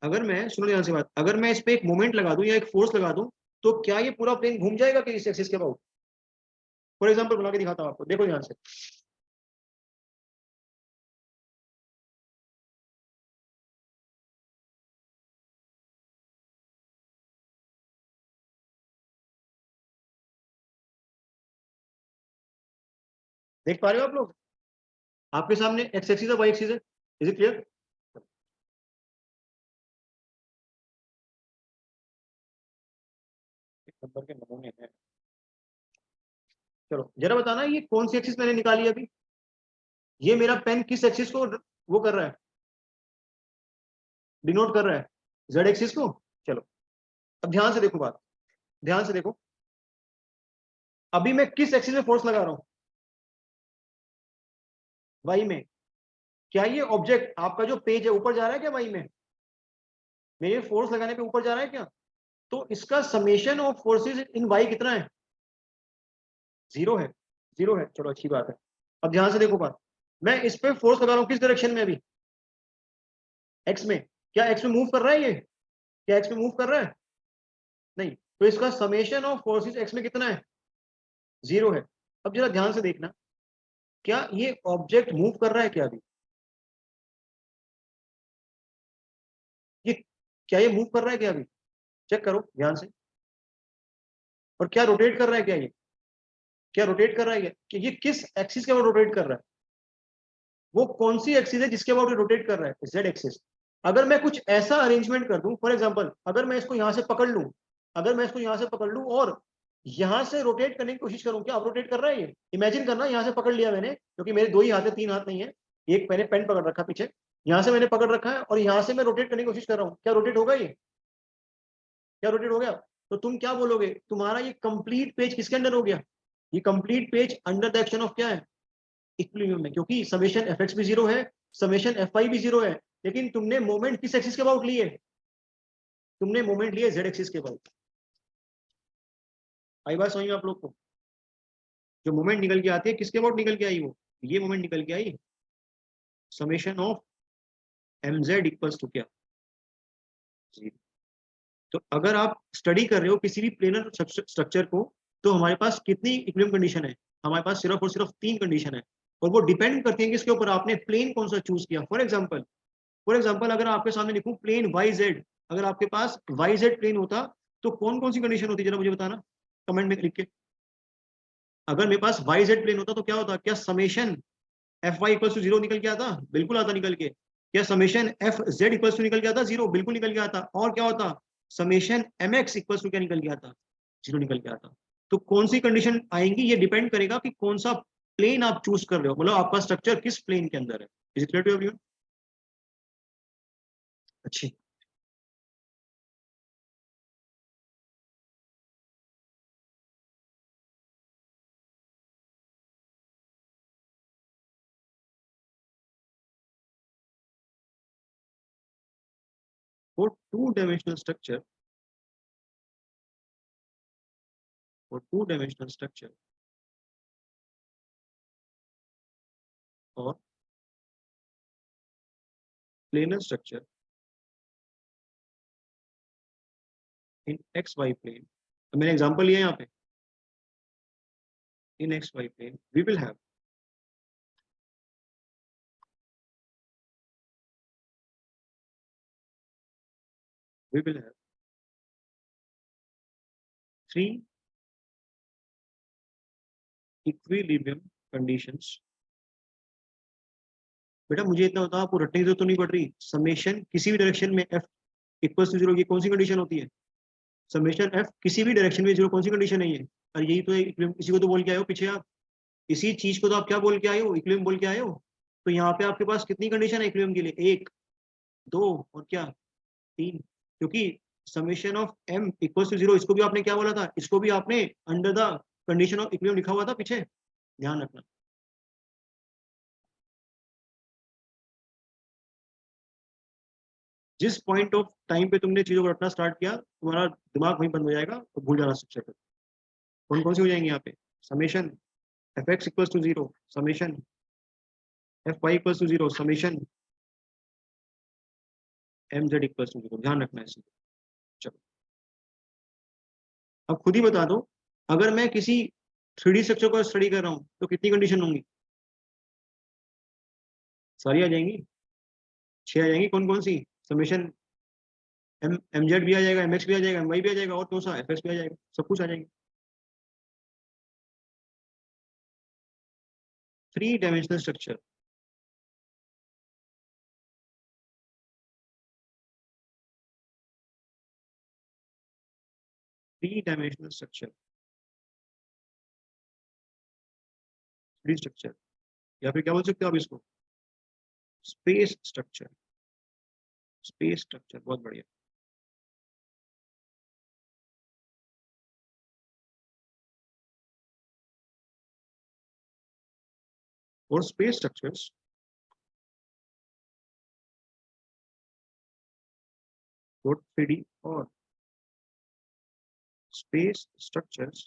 अगर मैं, सुनो ध्यान से बात, अगर मैं इस पे एक मोमेंट लगा दूं या एक फोर्स लगा दूं तो क्या ये पूरा प्लेन घूम जाएगा कि इस एक्सिस के अबाउट? फॉर एग्जाम्पल बना के दिखाता हूं आपको, देखो ध्यान से। देख पा रहे हो आप लोग? आपके सामने एक्स एक्सिस है, वाई एक्सिस है। Is it clear? नंबर के नमूने हैं। चलो जरा बताना, ये कौन सी एक्सिस मैंने निकाली अभी? ये मेरा पेन किस एक्सिस को वो कर रहा है, डिनोट कर रहा है? जेड एक्सिस को। चलो अब ध्यान से देखो बात, ध्यान से देखो। अभी मैं किस एक्सिस में फोर्स लगा रहा हूं? वाई में। क्या ये ऑब्जेक्ट आपका जो पेज है ऊपर जा रहा है क्या वाई में? मेरे फोर्स लगाने पे ऊपर जा रहा है क्या? तो इसका summation of forces in Y कितना है? जीरो है। जीरो है, चलो अच्छी बात है। अब ध्यान से देखो बात, मैं इस पे फोर्स लगा रहा हूं किस डायरेक्शन में अभी? एक्स में। क्या एक्स में मूव कर रहा है ये? क्या एक्स में मूव कर रहा है? नहीं। तो इसका समेशन ऑफ फोर्सेस एक्स में कितना है? जीरो है। अब जरा ध्यान से देखना, क्या ये ऑब्जेक्ट मूव कर रहा है क्या अभी? ये, क्या ये मूव कर रहा है क्या अभी? चेक करो ध्यान से। और क्या रोटेट कर रहा है क्या ये? क्या रोटेट कर रहा है क्या? कि ये किस एक्सिस के अबाउट रोटेट कर रहा है? वो कौन सी एक्सिस है जिसके अबाउट रोटेट कर रहा है? Z axis. अगर मैं कुछ ऐसा अरेंजमेंट कर दूं, फॉर एग्जांपल अगर मैं इसको यहां से पकड़ लूं, अगर मैं इसको यहां से पकड़ लूं और यहां से रोटेट करने की कोशिश करूं, क्या अब रोटेट कर रहा है ये? इमेजिन करना, यहां से पकड़ लिया मैंने, क्योंकि मेरे दो ही हाथ है, तीन हाथ नहीं है। एक मैंने पेन पकड़ रखा पीछे, यहां से मैंने पकड़ रखा है और यहां से मैं रोटेट करने की कोशिश कर रहा हूं, क्या रोटेट होगा ये? क्या रोटेट हो गया? तो तुम क्या बोलोगे, तुम्हारा ये कंप्लीट पेज किसके अंडर हो गया? ये complete page under the action of क्या है? इक्विलिब्रियम में, क्योंकि समेशन एफ एक्स भी जीरो है, समेशन एफ वाई भी जीरो है। लेकिन तुमने मोमेंट किस एक्सिस के अबाउट लिए? तुमने मोमेंट लिए जेड एक्सिस के अबाउट। आई बात समझ में आप लोग को? जो मोमेंट निकल के आती है किसके अबाउट निकल के आई? वो ये मोमेंट निकल के आई summation of M Z equals to क्या? जीरो। तो अगर आप स्टडी कर रहे हो किसी भी प्लेनर स्ट्रक्चर को, तो हमारे पास कितनी इक्विलिब्रियम कंडीशन है? हमारे पास सिर्फ और सिर्फ तीन कंडीशन है। और वो डिपेंड करती है किसके ऊपर, आपने प्लेन कौन सा चूज किया। फॉर एग्जाम्पल अगर आपके सामने लिखूं प्लेन वाई जेड, अगर आपके पास वाई जेड प्लेन होता तो कौन कौन सी कंडीशन होती, जरा मुझे बताना कमेंट में लिख के। अगर मेरे पास वाई जेड प्लेन होता तो क्या होता? क्या summation F Y equal to zero निकल के आता? बिल्कुल आता निकल के। क्या summation F Z equal to निकल के आता? जीरो, बिल्कुल निकल के आता। और क्या होता? Summation M x equal to क्या निकल के आता? जीरो निकल के आता। तो कौन सी कंडीशन आएंगी ये डिपेंड करेगा कि कौन सा प्लेन आप चूज कर रहे हो, मतलब आपका स्ट्रक्चर किस प्लेन के अंदर है। Is it clear to everyone? अच्छी। for two-dimensional structure for two-dimensional structure or planar structure in xy plane। तो मैंने एग्जांपल लिया यहाँ पे, in xy plane we will have three equilibrium conditions. बेटा मुझे इतना होता आपको रटने की जरूरत तो नहीं पड़ रही. समेशन किसी भी डायरेक्शन में f इक्वल्स टू 0 की कौन सी कंडीशन होती है? समेशन f किसी भी डायरेक्शन में 0 कौन सी कंडीशन है ये? और यही तो इक्विलिब्रियम, इसी को तो बोल के आए हो पीछे आप. इसी चीज को तो आप क्या बोल के आए हो? इक्विलिब्रियम बोल के आए हो. तो यहाँ पे आपके पास कितनी कंडीशन है इक्विलिब्रियम के लिए? 1 2 और क्या 3. क्योंकि summation of m equals to 0, इसको भी आपने क्या बोला था? इसको भी आपने under the condition of equilibrium लिखा हुआ था पीछे. ध्यान रखना. जिस पॉइंट ऑफ टाइम पे तुमने चीजों को रटना स्टार्ट किया, तुम्हारा दिमाग वहीं बंद हो जाएगा तो भूल जाना स्ट्रक्चर पे. कौन कौन सी हो जाएंगे यहाँ पे? Summation F x equals to 0, summation F Y equals to 0, summation M Z equals to 0. ध्यान रखना है इसे. चलो अब खुद ही बता दो, अगर मैं किसी 3D स्ट्रक्चर को स्टडी कर रहा हूँ तो कितनी कंडीशन होंगी? सारी आ जाएंगी. 6 आ जाएंगी. कौन कौन सी? समेशन एम जेड भी आ जाएगा, एम एक्स भी आ जाएगा, एम वाई भी आ जाएगा, और कौन सा? एफ एक्स भी आ जाएगा. सब कुछ आ जाएंगे. 3 डायमेंशनल स्ट्रक्चर. थ्री स्ट्रक्चर, या फिर क्या बोल सकते हो आप इसको? Space structure. स्पेस स्ट्रक्चर बहुत बढ़िया. और स्पेस स्ट्रक्चर्स both 3D और space structures,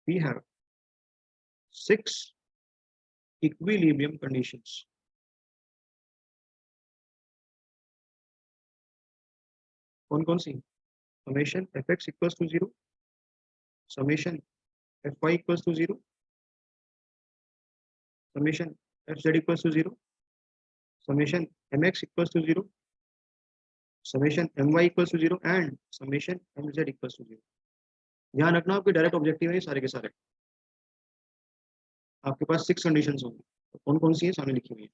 we have 6 equilibrium conditions. कौन कौन सी? Summation F x equals to 0, summation F Y equals to 0, summation F Z equals to 0, summation M X equals to 0, summation M Y equals to 0 and summation M Z equals to 0. ध्यान रखना आपके direct objective है सारे के सारे. आपके पास 6 conditions होंगी. तो कौन कौन सी है सामने लिखी हुई है.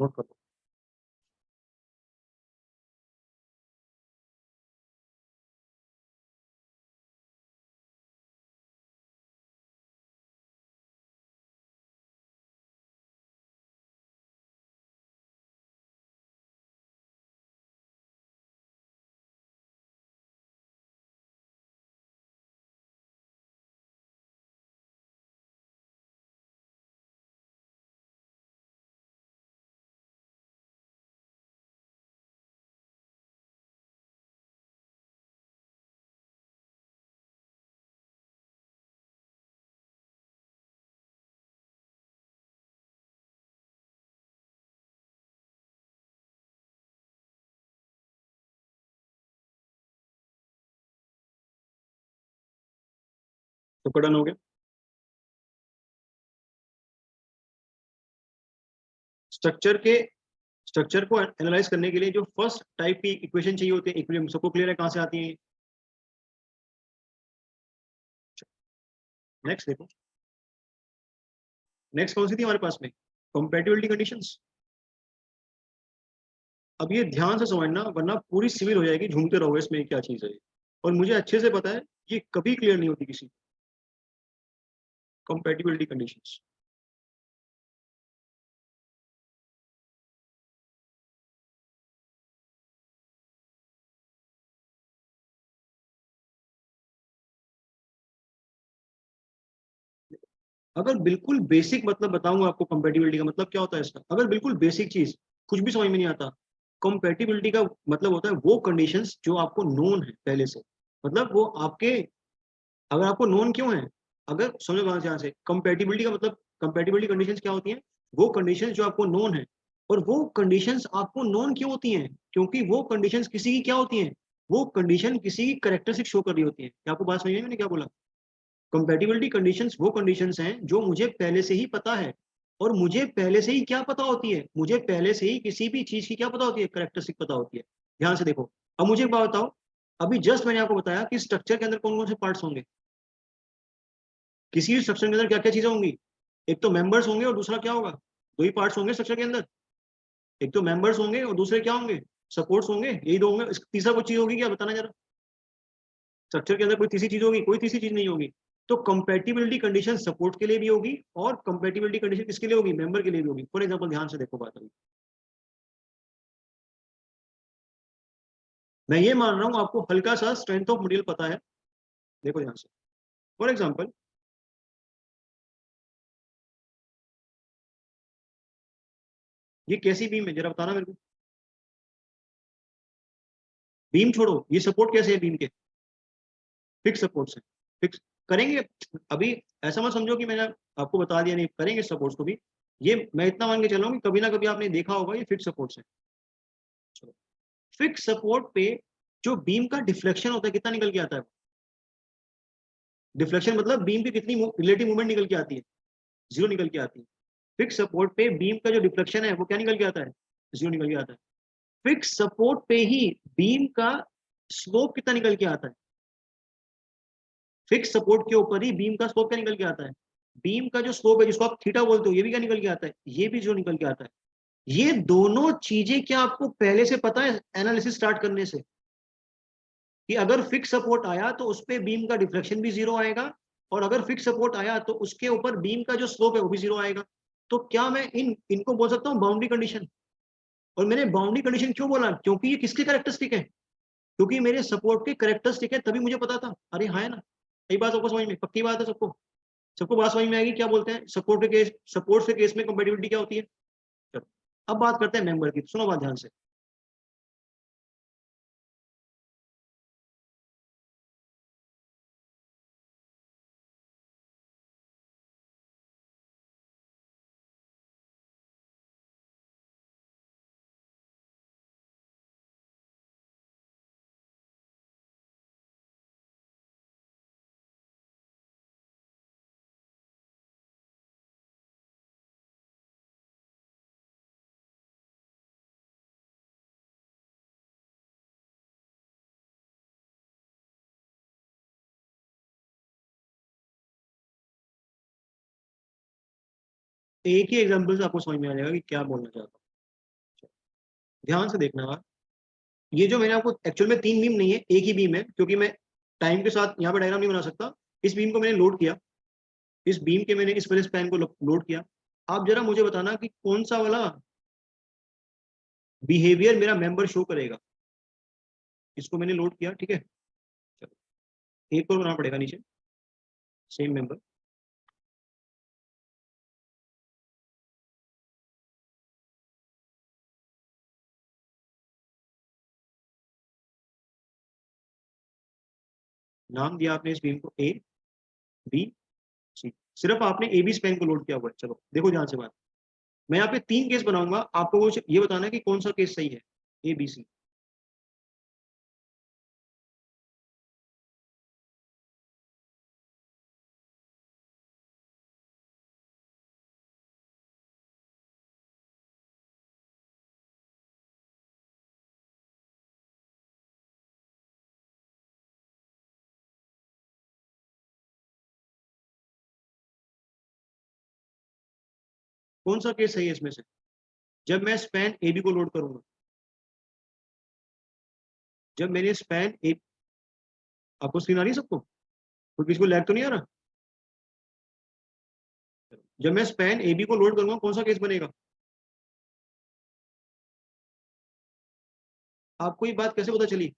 नोट करो. तो डन हो गया. स्ट्रक्चर को एनालाइज करने के लिए जो फर्स्ट टाइप की इक्वेशन चाहिए होती है इक्विलिब्रियम, सबको क्लियर है कहां से आती है? नेक्स्ट देखो. नेक्स्ट कौन सी थी हमारे पास में? Compatibility conditions. अब ये ध्यान से समझना वरना पूरी सिविल हो जाएगी, झूमते रहोगे इसमें क्या चीज है. और मुझे अच्छे से पता है ये कभी क्लियर नहीं होती किसी. Compatibility conditions. अगर बिल्कुल बेसिक मतलब बताऊंगा आपको कंपैटिबिलिटी का मतलब क्या होता है इसका. अगर बिल्कुल बेसिक चीज कुछ भी समझ में नहीं आता, कंपैटिबिलिटी का मतलब होता है वो कंडीशंस जो आपको नोन है पहले से. मतलब वो आपके, अगर आपको नोन क्यों है, अगर समझो कहां से कंपैटिबिलिटी का मतलब, कंपैटिबिलिटी कंडीशंस क्या होती हैं? वो कंडीशंस जो आपको नोन है, और वो कंडीशंस आपको नोन क्यों होती हैं? क्योंकि वो कंडीशंस किसी की क्या होती हैं? वो कंडीशन किसी की कैरेक्टरिस्टिक शो कर रही होती है। क्या आपको बात समझ में मैंने क्या बोला? कंपैटिबिलिटी कंडीशंस वो कंडीशंस हैं जो मुझे पहले से ही पता है, और मुझे पहले से ही क्या पता होती है? मुझे पहले से ही किसी भी चीज की क्या पता होती है? कैरेक्टरिस्टिक पता होती है। ध्यान से देखो, अब मुझे एक बात बताओ, अभी जस्ट मैंने आपको बताया कि स्ट्रक्चर के अंदर कौन कौन से पार्ट्स होंगे। किसी भी स्ट्रक्चर के अंदर क्या क्या चीजें होंगी? एक तो मेंबर्स होंगे, और दूसरा क्या होगा? दो ही पार्ट्स होंगे स्ट्रक्चर के अंदर। एक तो मेंबर्स होंगे और दूसरे क्या होंगे? सपोर्ट्स होंगे, यही दो होंगे। तीसरा कोई चीज होगी क्या? बताना जरा। स्ट्रक्चर के अंदर कोई तीसरी चीज होगी? कोई तीसरी चीज नहीं होगी। तो कंपैटिबिलिटी कंडीशन सपोर्ट के लिए भी होगी, और कंपैटिबिलिटी कंडीशन किसके लिए होगी? मेंबर के लिए भी होगी। फॉर एग्जांपल ध्यान से देखो बात अभी, मैं ये मान रहा हूं आपको हल्का सा स्ट्रेंथ ऑफ मटेरियल पता है। देखो ध्यान से, फॉर एग्जांपल ये कैसी बीम है, जरा बताना मेरे को। बीम छोड़ो, ये सपोर्ट कैसे है बीम के? फिक्स सपोर्ट्स है। फिक्स करेंगे अभी। ऐसा मत समझो कि मैंने आपको बता दिया, नहीं करेंगे सपोर्ट्स को भी। ये मैं इतना मान के चल रहा हूँ कि कभी ना कभी आपने देखा होगा, ये फिक्स सपोर्ट्स है। चलो, फिक्स सपोर्ट पे जो बीम का डिफ्लेक्शन होता है कितना निकल के आता है? डिफ्लेक्शन मतलब बीम की कितनी रिलेटिव मूवमेंट निकल के आती है? जीरो निकल के आती है। फिक्स सपोर्ट पे बीम का जो डिफ्लेक्शन है वो क्या निकल के आता है? जीरो निकल के आता है। फिक्स सपोर्ट पे ही बीम का स्लोप कितना निकल के आता है? फिक्स सपोर्ट के ऊपर ही बीम का स्लोप क्या निकल के आता है? बीम का जो स्लोप है जिसको आप थीटा बोलते हो, ये भी क्या निकल के आता है? ये भी जो निकल के आता है। ये दोनों चीजें क्या आपको पहले से पता है एनालिसिस स्टार्ट करने से, कि अगर फिक्स सपोर्ट आया तो उस पे बीम का डिफ्लेक्शन भी जीरो आएगा, और अगर फिक्स सपोर्ट आया तो उसके ऊपर बीम का जो स्लोप है वो भी जीरो आएगा। तो क्या मैं इनको बोल सकता हूँ बाउंड्री कंडीशन? और मैंने बाउंड्री कंडीशन क्यों बोला? क्योंकि ये किसके कैरेक्टरिस्टिक है? क्योंकि मेरे सपोर्ट के कैरेक्टरिस्टिक है, तभी मुझे पता था। अरे हाँ, है ना? यही बात सबको समझ में, पक्की बात है सबको। सबको बात समझ में आएगी क्या बोलते हैं सपोर्ट के केस? सपोर्ट के केस में कंपेटिबिलिटी क्या होती है? चलो, अब बात करते हैं मेंबर की। सुनो बात ध्यान से। एक ही एग्जांपल से आपको समझ में आ जाएगा कि क्या बोलना चाहता हूँ। ध्यान से देखना बात। ये जो मैंने आपको एक्चुअल में तीन बीम नहीं है, एक ही बीम है, क्योंकि मैं टाइम के साथ यहाँ पे डायग्राम नहीं बना सकता। इस बीम को मैंने लोड किया, इस बीम के मैंने इस वाले स्पैन को लोड किया। आप जरा मुझे बताना कि कौन सा वाला बिहेवियर मेरा मेंबर शो करेगा। इसको मैंने लोड किया, ठीक है। चलो, एक और बनाना पड़ेगा नीचे, सेम मेंबर। नाम दिया आपने इस बीम को ए बी सी। सिर्फ आपने ए बी स्पैन को लोड किया हुआ है। चलो देखो ध्यान से बात, मैं यहाँ पे तीन केस बनाऊंगा, आपको वो ये बताना है कि कौन सा केस सही है, ए बी सी। कौन सा केस सही है इसमें से? जब मैं स्पैन ए बी को लोड करूंगा, जब मैंने स्पैन ए, आपको स्क्रीन आ रही है सबको? कोई किसी को लैग तो नहीं आ रहा? जब मैं स्पैन ए बी को लोड करूंगा कौन सा केस बनेगा? आपको ये बात कैसे पता चली?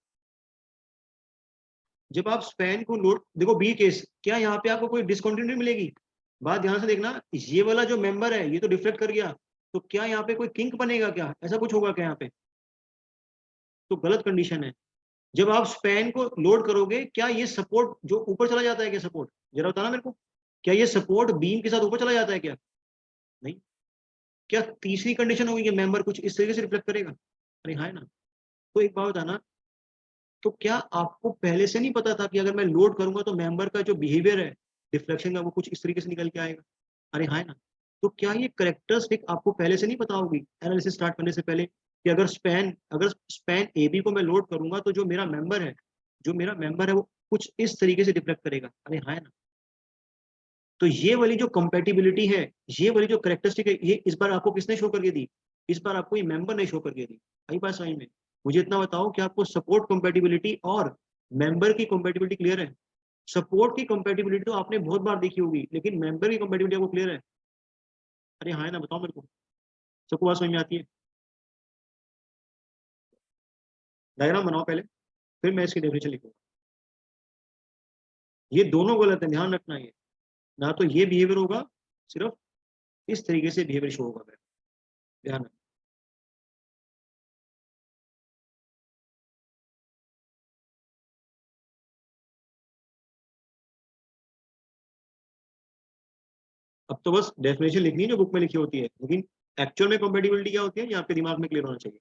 जब आप स्पैन को लोड देखो बी केस, क्या यहाँ पे आपको कोई डिसकंटिन्यूटी मिलेगी? बात ध्यान से देखना, ये वाला जो मेंबर है ये तो डिफ्लेक्ट कर गया, तो क्या यहाँ पे कोई किंक बनेगा? क्या ऐसा कुछ होगा क्या यहाँ पे? तो गलत कंडीशन है। जब आप स्पैन को लोड करोगे, क्या ये सपोर्ट जो ऊपर चला जाता है क्या? सपोर्ट जरा बताना मेरे को, क्या ये सपोर्ट बीम के साथ ऊपर चला जाता है क्या? नहीं। क्या तीसरी कंडीशन होगी कि मेंबर कुछ इस तरीके से रिफ्लेक्ट करेगा? अरे हाँ, है ना। तो एक बात बताना, तो क्या आपको पहले से नहीं पता था कि अगर मैं लोड करूंगा तो मेंबर का जो बिहेवियर है डिफ्लेक्शन का वो कुछ इस तरीके से निकल के आएगा? अरे हाँ, है ना। तो क्या ये कैरेक्टरिस्टिक आपको पहले से नहीं पता होगी एनालिसिस स्टार्ट करने से पहले कि अगर स्पैन ए बी को मैं लोड करूंगा तो जो मेरा मेंबर है वो कुछ इस तरीके से डिफ्लेक्ट करेगा? अरे हाँ, है ना। तो ये वाली जो कंपेटिबिलिटी है, ये वाली जो कैरेक्टरिस्टिक है, ये इस बार आपको किसने शो करके दी? इस बार आपको ये मेंबर ने शो करके दी। आई बात समझ में? मुझे इतना बताओ कि आपको सपोर्ट कंपेटिबिलिटी और मेंबर की कंपेटिबिलिटी क्लियर है? सपोर्ट की कंपेटिबिलिटी तो आपने बहुत बार देखी होगी, लेकिन मेंबर की कंपेटिबिलिटी आपको क्लियर है? अरे हाँ, है ना, बताओ मेरे को। सबको बात समझ में आती है? डायग्राम बनाओ पहले, फिर मैं इसकी डेफिनेशन लिखूंगा। ये दोनों गलत है, ध्यान रखना। ये ना तो ये बिहेवियर होगा, सिर्फ इस तरीके से बिहेवियर शो होगा। ध्यान रखना। अब तो बस डेफिनेशन लिखनी है जो बुक में लिखी होती है, लेकिन एक्चुअल में कंपेटिबिलिटी क्या होती है ये आपके दिमाग में क्लियर होना चाहिए।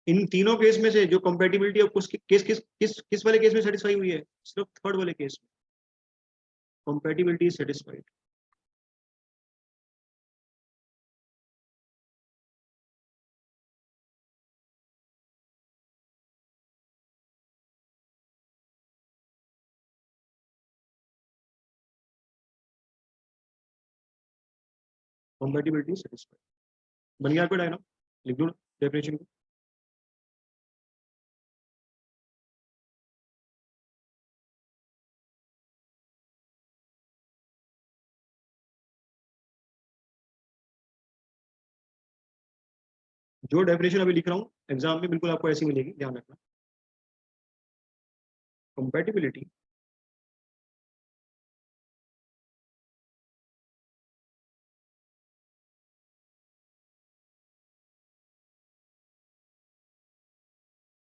इन तीनों केस में से जो कंपेटिबिलिटी अब किस किस किस किस वाले केस में सेटिस्फाई हुई है? सिर्फ थर्ड वाले केस में compatibility is satisfied. Compatibility satisfied बन गया आपका डायग्राम? लिख दो डेफिनेशन को। जो डेफिनेशन अभी लिख रहा हूँ एग्जाम में बिल्कुल आपको ऐसी मिलेगी, ध्यान रखना। Compatibility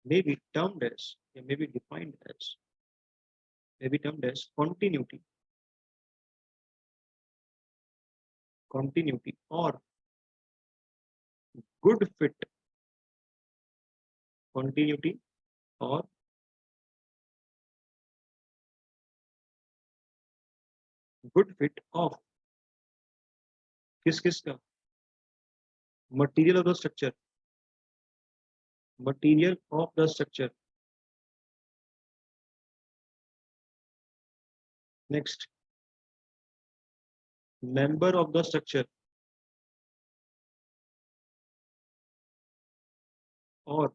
may be termed as, may be defined as, may be termed as continuity or good fit, continuity और गुड फिट ऑफ किस किस का? Material of the structure, material of the structure. Next, member of the structure और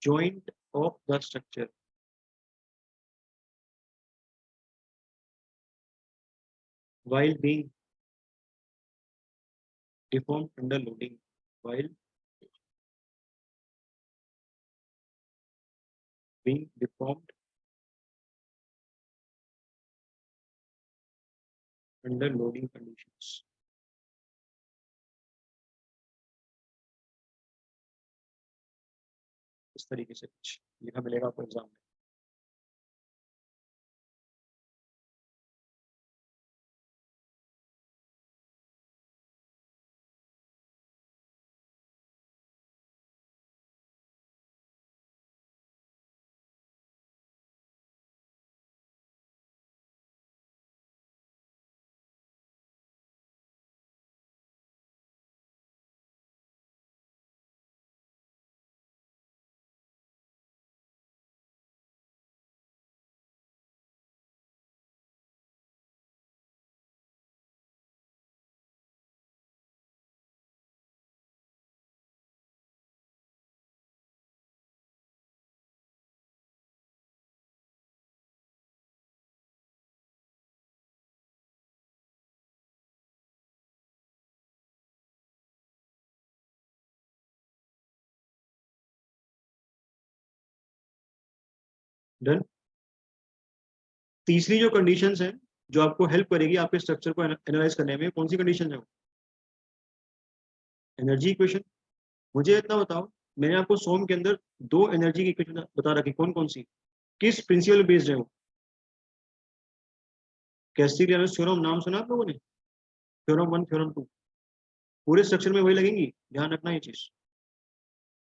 joint of the structure while being deformed under loading, while being deformed under loading conditions। इस तरीके से कुछ लिखा मिलेगा आपको एग्जाम में। डन। तीसरी जो कंडीशंस है जो आपको हेल्प करेगी आपके स्ट्रक्चर को एनालाइज करने में, कौन सी कंडीशन है? Energy equation. मुझे इतना बताओ, मैंने आपको सोम के अंदर दो एनर्जी की इक्वेशन बता रखी, कौन कौन सी, किस प्रिंसिपल बेस्ड है वो? कैस्टिग्लियानोस थ्योरम, नाम सुना आप लोगों ने? थ्योरम 1, थ्योरम 2, पूरे स्ट्रक्चर में वही लगेंगी, ध्यान रखना ये चीज।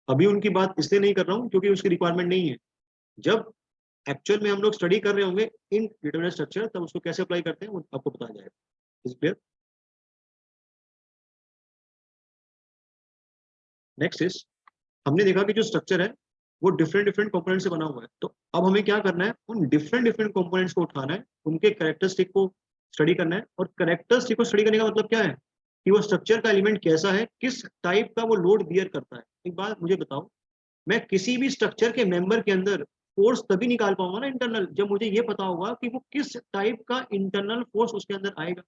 अभी उनकी बात इसलिए नहीं कर रहा हूँ क्योंकि उसकी रिक्वायरमेंट नहीं है। जब एक्चुअल में हम लोग स्टडी कर रहे होंगे इन डिटरमिनेंट स्ट्रक्चर, तब उसको कैसे अप्लाई करते हैं वो आपको पता जाएगा। Is clear? नेक्स्ट इज, हमने देखा कि जो स्ट्रक्चर है वो डिफरेंट डिफरेंट कंपोनेंट से बना हुआ है, तो अब हमें क्या करना है, उन डिफरेंट डिफरेंट कंपोनेंट्स को उठाना है, उनके कैरेक्टरिस्टिक को स्टडी करना है। और कैरेक्टरिस्टिक को स्टडी करने का मतलब क्या है कि वो स्ट्रक्चर का एलिमेंट कैसा है, किस टाइप का वो लोड बियर करता है। एक बात मुझे बताओ, मैं किसी भी स्ट्रक्चर के मेंबर के अंदर फोर्स तभी निकाल पाऊंगा ना इंटरनल, जब मुझे ये पता होगा कि वो किस टाइप का इंटरनल फोर्स उसके अंदर आएगा।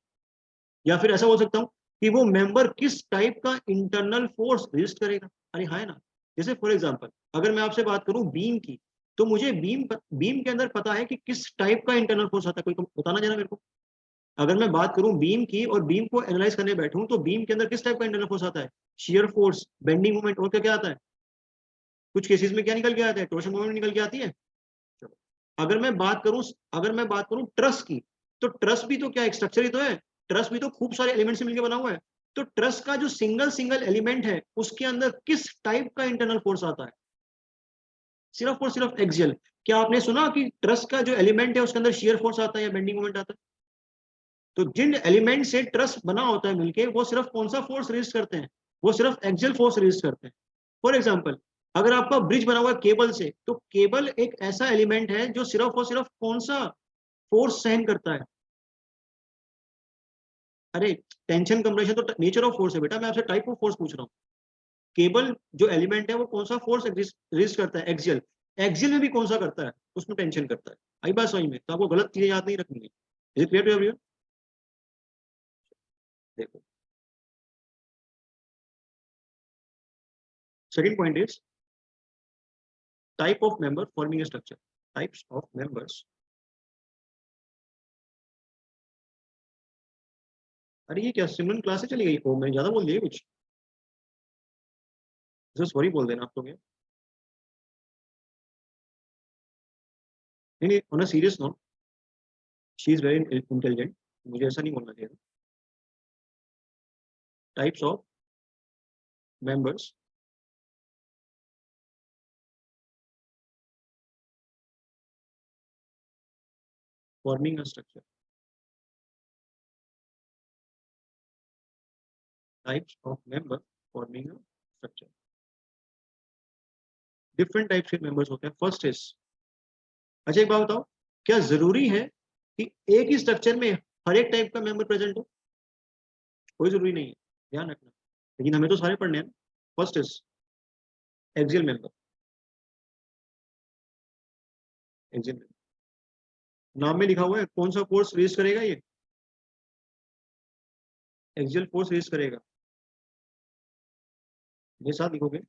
या फिर ऐसा बोल सकता हूँ कि वो मेंबर किस टाइप का इंटरनल फोर्स रेजिस्ट करेगा। अरे हाँ, है ना। जैसे फॉर एग्जांपल अगर मैं आपसे बात करूं बीम की, तो मुझे बीम के अंदर पता है कि किस टाइप का इंटरनल फोर्स आता है, कोई बताना जरा मेरे को। अगर मैं बात करूं बीम की और बीम को एनालाइज करने बैठूं, तो बीम के अंदर किस टाइप का इंटरनल फोर्स आता है? शियर फोर्स, बेंडिंग मोमेंट, और क्या क्या आता है? कुछ केसेस में क्या निकल के आता है? टोर्शन मोमेंट निकल के आती है। चलो, अगर मैं बात करूं ट्रस की, तो ट्रस भी तो क्या एक स्ट्रक्चर ही तो है। ट्रस भी तो खूब सारे एलिमेंट से मिलकर बना हुआ है। तो ट्रस का जो सिंगल सिंगल एलिमेंट है उसके अंदर किस टाइप का इंटरनल फोर्स आता है? सिर्फ और सिर्फ एक्सियल। क्या आपने सुना कि ट्रस का जो एलिमेंट है उसके अंदर शियर फोर्स आता है या बेंडिंग मोमेंट आता है? तो जिन एलिमेंट से ट्रस बना होता है मिलके, वो सिर्फ कौन सा फोर्स रेजिस्ट करते हैं? वो सिर्फ एक्सियल फोर्स रेजिस्ट करते हैं। फॉर एग्जाम्पल, अगर आपका ब्रिज बना हुआ है केबल से, तो केबल एक ऐसा एलिमेंट है जो सिर्फ और सिर्फ कौन सा फोर्स सहन करता है? अरे, टेंशन कंप्रेशन तो नेचर ऑफ फोर्स है बेटा, मैं आपसे टाइप ऑफ फोर्स पूछ रहा हूँ। केबल जो एलिमेंट है वो कौन सा फोर्स रेजिस्ट करता है? एक्सियल। एक्सियल में भी कौन सा करता है? उसमें टेंशन करता है। आई बात समझ में? तो आपको गलत चीजें याद नहीं रखनी है। Is it clear to everyone? देखो, second point is type of member forming structure. Types of members. अरे ये क्या सिमरन क्लास से चली गई? ओ, मैंने ज्यादा बोल दिया कुछ? सॉरी बोल देना आप लोग। नहीं नहीं, on a serious note, she is very intelligent, मुझे ऐसा नहीं बोलना चाहिए। Types of members forming a structure. Types of member forming a structure. Different types के मेंबर्स होते हैं। फर्स्ट इज, अच्छा एक बात बताओ, क्या जरूरी है कि एक ही स्ट्रक्चर में हर एक टाइप का मेंबर प्रेजेंट हो? कोई जरूरी नहीं है, ध्यान रखना। लेकिन हमें तो सारे पढ़ने हैं। First is axial member. Axial member नाम में लिखा हुआ है, कौन सा फोर्स रेज करेगा ये? एक्सियल फोर्स रेज करेगा। ये साथ लिखोगे,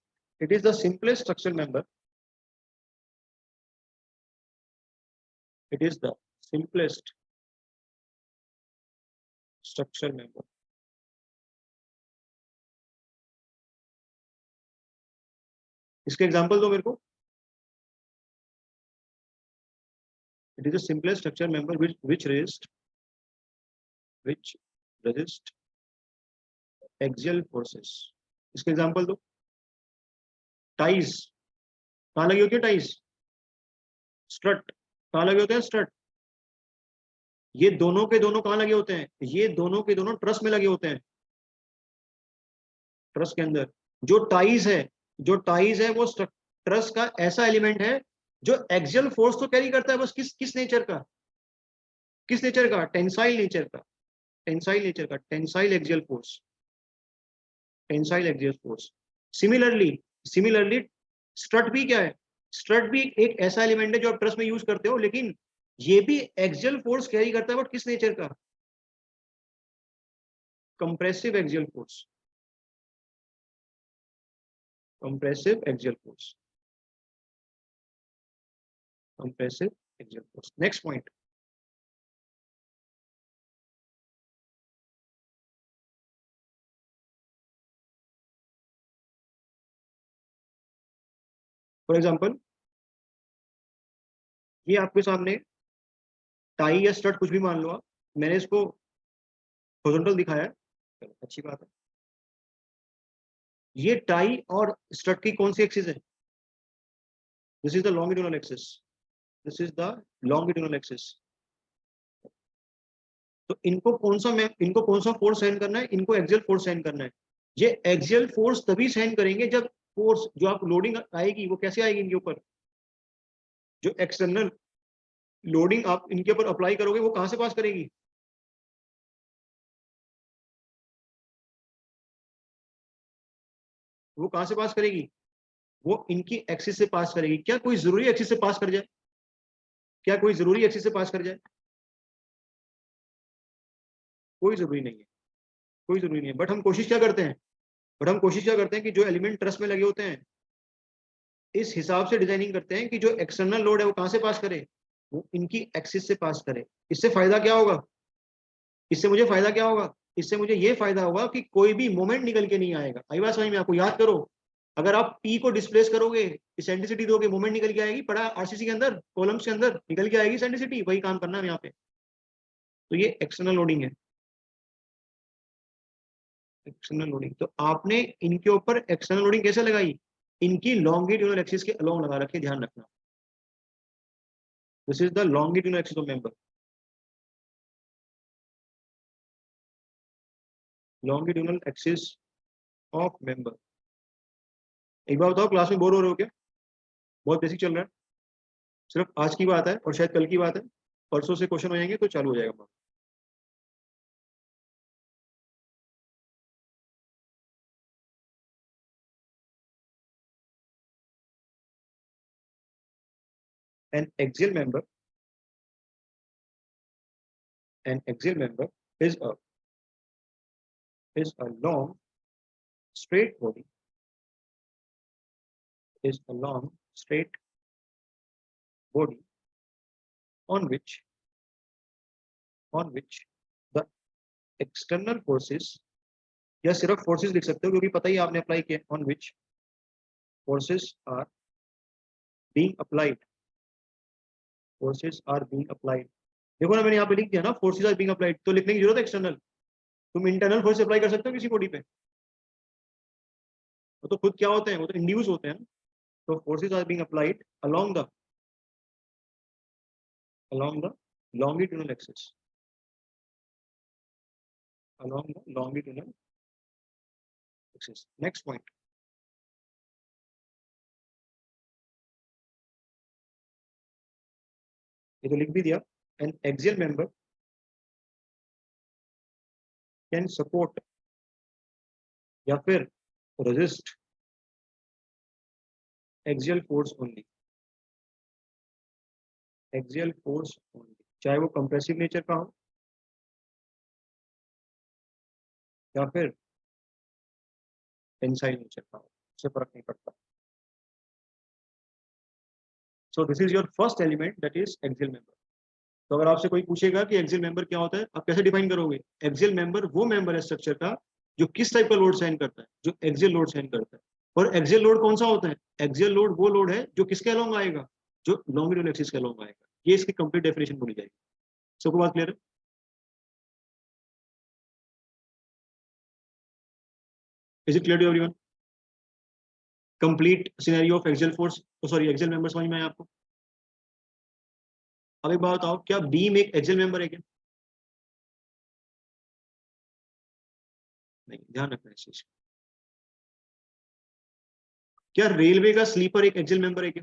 it is the simplest structure member. It is the simplest structure member. इसके एग्जांपल दो मेरे को। It is the simplest structure member which resist axial forces। इसके एग्जांपल दो। टाइज, कहाँ लगी होती है टाइज? स्ट्रट, कहाँ लगे होते हैं स्ट्रट? ये दोनों के दोनों कहाँ लगे होते हैं? ये दोनों के दोनों ट्रस में लगे होते हैं। ट्रस के अंदर जो टाइज है, जो टाइज है वो ट्रस का ऐसा एलिमेंट है जो एक्सियल फोर्स तो कैरी करता है, बस किस किस नेचर का? किस नेचर का? टेंसाइल नेचर का। टेंसाइल नेचर का, tensile axial force. Tensile axial force. Similarly, similarly strut भी क्या है? स्ट्रट भी एक ऐसा एलिमेंट है जो आप ट्रस में यूज करते हो, लेकिन ये भी एक्सियल फोर्स कैरी करता है, बट किस नेचर का? Compressive axial force. Compressive axial force. compressive axial force. Next point. For example, ये आपके सामने टाई या स्टड कुछ भी मान लो आप, मैंने इसको हॉरिजॉन्टल दिखाया है, चलो अच्छी बात है। ये टाई और स्टड की कौन सी एक्सिस है? This is the longitudinal axis, this is the longitudinal axis. तो इनको कौन सा फोर्स सहन करना है? इनको एक्सियल फोर्स सहन करना है। ये एक्सियल फोर्स तभी सहन करेंगे जब फोर्स जो आप लोडिंग आएगी वो कैसे आएगी इनके ऊपर, जो एक्सटर्नल लोडिंग आप इनके ऊपर अप्लाई करोगे वो कहां से पास करेगी? वो कहां से पास करेगी? वो इनकी एक्सिस से पास करेगी। क्या कोई जरूरी एक्सिस से पास कर जाए? क्या कोई जरूरी एक्सिस से पास कर जाए? कोई जरूरी नहीं है, कोई जरूरी नहीं है। बट हम कोशिश क्या करते हैं, कि जो एलिमेंट ट्रस में लगे होते हैं इस हिसाब से डिजाइनिंग करते हैं कि जो एक्सटर्नल लोड है वो कहां से पास करे, वो इनकी एक्सिस से पास करे। इससे फायदा क्या होगा? इससे मुझे फायदा क्या होगा? इससे मुझे ये फायदा होगा कि कोई भी मोमेंट निकल के नहीं आएगा। आई बात समझ में आपको? याद करो, अगर आप पी को डिस्प्लेस करोगे, इसेंट्रिसिटी दोगे, मोमेंट निकल के आएगी। पड़ा आरसीसी के अंदर, कॉलम्स के अंदर निकल के आएगी इसेंट्रिसिटी। वही काम करना है यहाँ पे। तो ये एक्सटर्नल लोडिंग है, एक्सटर्नल लोडिंग। तो आपने इनके ऊपर एक्सटर्नल लोडिंग कैसे लगाई? इनकी लॉन्गिट्यूडिनल एक्सिस के अलोंग लगा रखे, ध्यान रखना। This is the longitudinal axis of member, longitudinal axis of member. एक बार बताओ, क्लास में बोर हो रहे हो क्या? बहुत बेसिक चल रहा है, सिर्फ आज की बात है और शायद कल की बात है, परसों से क्वेश्चन हो जाएंगे तो चालू हो जाएगा। An axial member, an axial member is a long straight body, is a long straight body on which the external forces, या सिर्फ फोर्सेस लिख सकते हो क्योंकि पता ही आपने अप्लाई किया, on which forces are being applied, forces are being applied। देखो ना, मैंने यहाँ पे लिख दिया ना, फोर्सेस आर बीइंग अप्लाइड, तो लिखने की जरूरत है एक्सटर्नल। तुम इंटरनल फोर्स अप्लाई कर सकते हो किसी बॉडी पे, वो तो खुद क्या होते हैं, वो तो इंड्यूस होते हैं। तो forces are being applied along the longitudinal axis, along the longitudinal axis। Next point, ये तो लिख भी दिया। An axial member can support या फिर resist axial force only, axial force only, चाहे वो कंप्रेसिव नेचर का हो या फिर टेंसाइल नेचर का हो, उससे फर्क नहीं पड़ता। So this is your first element, that is axial member. तो अगर आपसे कोई पूछेगा कि एक्सियल मेंबर क्या होता है, आप कैसे डिफाइन करोगे? एक्सियल मेंबर वो मेंबर है स्ट्रक्चर का जो किस टाइप का लोड सहन करता है, जो एक्सियल लोड सहन करता है। और एक्सियल लोड कौन सा होता है? एक्सियल लोड वो लोड है जो किसके अलोंग आएगा, जो लॉन्गिट्यूडिनल एक्सिस के अलोंग आएगा। ये इसकी कंप्लीट डेफिनेशन बोली जाएगी। सबको बात क्लियर है? Is it clear to everyone? Complete scenario of axial force, sorry axial member समझ में आया आपको? अब एक बात बताओ, क्या बीम एक एक्सियल मेंबर है क्या? नहीं, ध्यान रखना इस चीज। क्या रेलवे का स्लीपर एक एक्सियल मेंबर है क्या?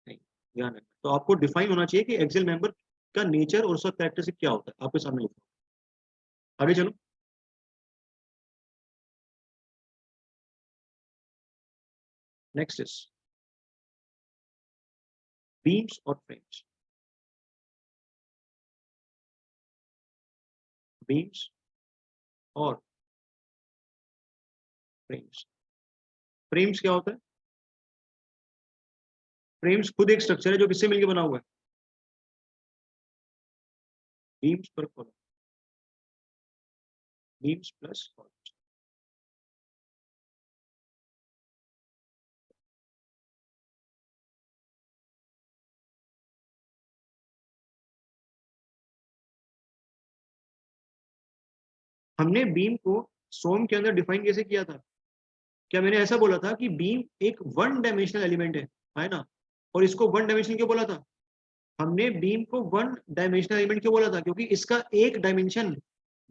नहीं, ध्यान रखना। तो आपको डिफाइन होना चाहिए कि एक्सियल मेंबर का नेचर और उसका कैरेक्टरिस्टिक क्या होता है, आपके सामने लिखो। आगे चलो। नेक्स्ट इज बीम्स और फ्रेम्स, बीम्स और फ्रेम्स। फ्रेम्स क्या होता है? फ्रेम्स खुद एक स्ट्रक्चर है जो किससे मिलकर बना हुआ है, बीम्स पर कॉलम, बीम्स प्लस कॉलम। हमने बीम को सोम के अंदर डिफाइन कैसे किया था, क्या मैंने ऐसा बोला था कि बीम एक वन डायमेंशनल एलिमेंट है ना, और इसको वन डायमेंशनल क्यों बोला था, हमने बीम को वन डायमेंशनल एलिमेंट क्यों बोला था, क्योंकि इसका एक डायमेंशन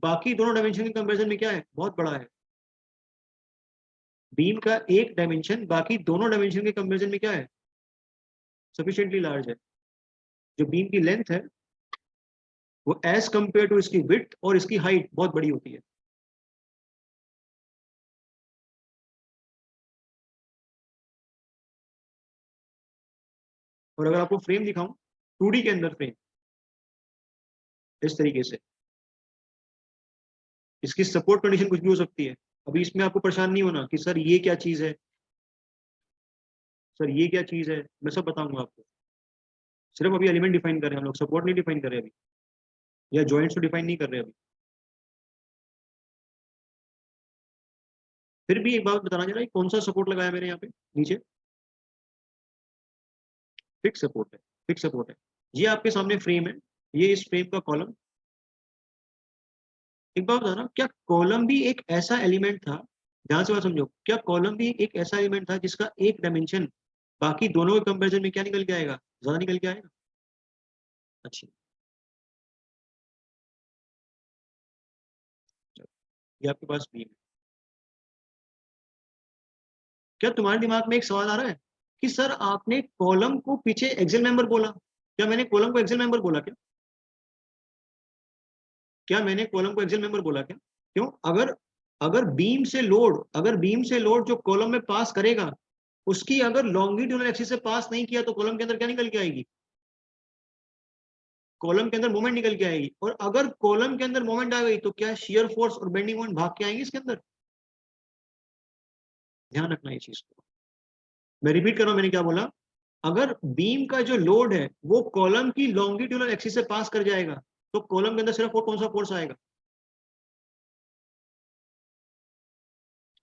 बाकी दोनों डायमेंशन के कंपैरिजन में क्या है, बहुत बड़ा है। बीम का एक डायमेंशन बाकी दोनों डायमेंशन के कंपैरिजन में क्या है, सफिशिएंटली लार्ज है। जो बीम की लेंथ है वो एज कंपेयर टू इसकी विड्थ और इसकी हाइट बहुत बड़ी होती है। और अगर आपको फ्रेम दिखाऊं 2D के अंदर फ्रेम इस तरीके से, इसकी सपोर्ट कंडीशन कुछ भी हो सकती है। अभी इसमें आपको परेशान नहीं होना कि सर ये क्या चीज है, सर ये क्या चीज है, मैं सब बताऊंगा आपको। सिर्फ अभी एलिमेंट डिफाइन कर रहे हैं हम लोग, सपोर्ट नहीं डिफाइन कर रहे अभी, या जॉइंट्स को डिफाइन नहीं कर रहे अभी। फिर भी एक बात बताना जरा, कौन सा सपोर्ट लगाया मैंने यहाँ पे नीचे, फिक्स सपोर्ट है, फिक्स सपोर्ट है। ये आपके सामने फ्रेम है, ये इस फ्रेम का कॉलम। एक बात बताना, क्या कॉलम भी एक ऐसा एलिमेंट था, ध्यान से बात समझो, क्या कॉलम भी एक ऐसा एलिमेंट था जिसका एक डायमेंशन बाकी दोनों के कंपैरिजन में क्या निकल के आएगा, ज्यादा निकल के आएगा। अच्छा, ये आपके पास भी है। क्या तुम्हारे दिमाग में एक सवाल आ रहा है कि सर आपने कॉलम को पीछे एक्सेल मेंबर बोला, क्या मैंने कॉलम को एक्सेल मेंबर बोला, क्या मैंने कॉलम को एक्सेल मेंबर बोला क्या, क्यों, अगर अगर बीम से लोड जो कॉलम में पास करेगा उसकी अगर लॉन्गिट्यूडनल एक्सिस से पास नहीं किया तो कॉलम के अंदर क्या निकल के आएगी, कॉलम के अंदर मोमेंट निकल के आएगी। और अगर कॉलम के अंदर मोमेंट आ गई तो क्या शियर फोर्स और बेंडिंग मोमेंट भाग के आएंगे इसके अंदर, ध्यान रखना ये चीज को। मैं रिपीट कर रहा हूं, मैंने क्या बोला, अगर बीम का जो लोड है वो कॉलम की लॉन्गिट्यूडनल एक्सिस से पास कर जाएगा तो कॉलम के अंदर सिर्फ और कौन सा फोर्स आएगा,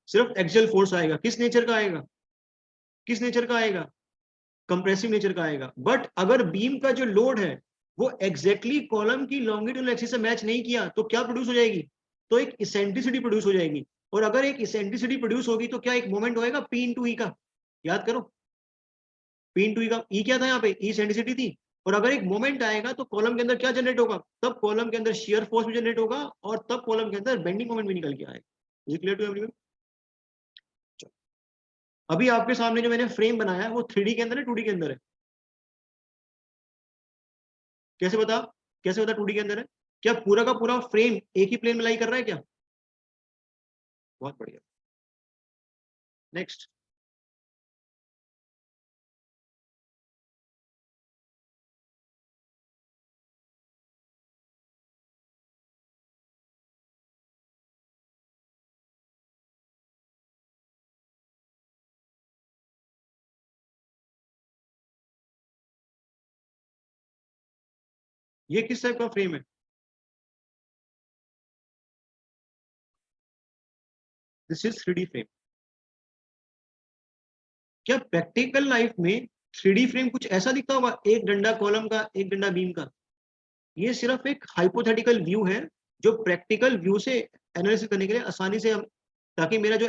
सिर्फ एक्सियल फोर्स आएगा। किस नेचर का आएगा, किस नेचर का आएगा, कंप्रेसिव नेचर का आएगा। बट अगर बीम का जो लोड है वो एग्जैक्टली कॉलम की लॉन्गिट्यूडनल एक्सिस से मैच नहीं किया तो क्या प्रोड्यूस हो जाएगी, तो एक इसेंट्रिसिटी प्रोड्यूस हो जाएगी। और अगर एक इसेंट्रिसिटी प्रोड्यूस होगी तो क्या एक मोमेंट होएगा पी इंटू ई का, याद करो, पी इंटू ई का, ई क्या था यहाँ पे, ई इसेंट्रिसिटी थी। और अगर एक मोमेंट आएगा तो कॉलम के अंदर क्या जनरेट होगा, तब कॉलम के अंदर शियर फोर्स भी जनरेट होगा और तब कॉलम के अंदर बेंडिंग मोमेंट भी निकल के आएगा। Is it clear to everyone. अभी आपके सामने जो मैंने फ्रेम बनाया है वो 3D के अंदर है 2D के अंदर है, कैसे बता, कैसे बता 2D के अंदर है, क्या पूरा का पूरा फ्रेम एक ही प्लेन में लाई कर रहा है क्या, बहुत बढ़िया। नेक्स्ट, ये किस टाइप का फ्रेम है, दिस इज 3D फ्रेम। क्या प्रैक्टिकल लाइफ में 3D फ्रेम कुछ ऐसा दिखता होगा, एक डंडा कॉलम का एक डंडा बीम का, ये सिर्फ एक हाइपोथेटिकल व्यू है जो प्रैक्टिकल व्यू से एनालिसिस करने के लिए आसानी से हम, ताकि मेरा जो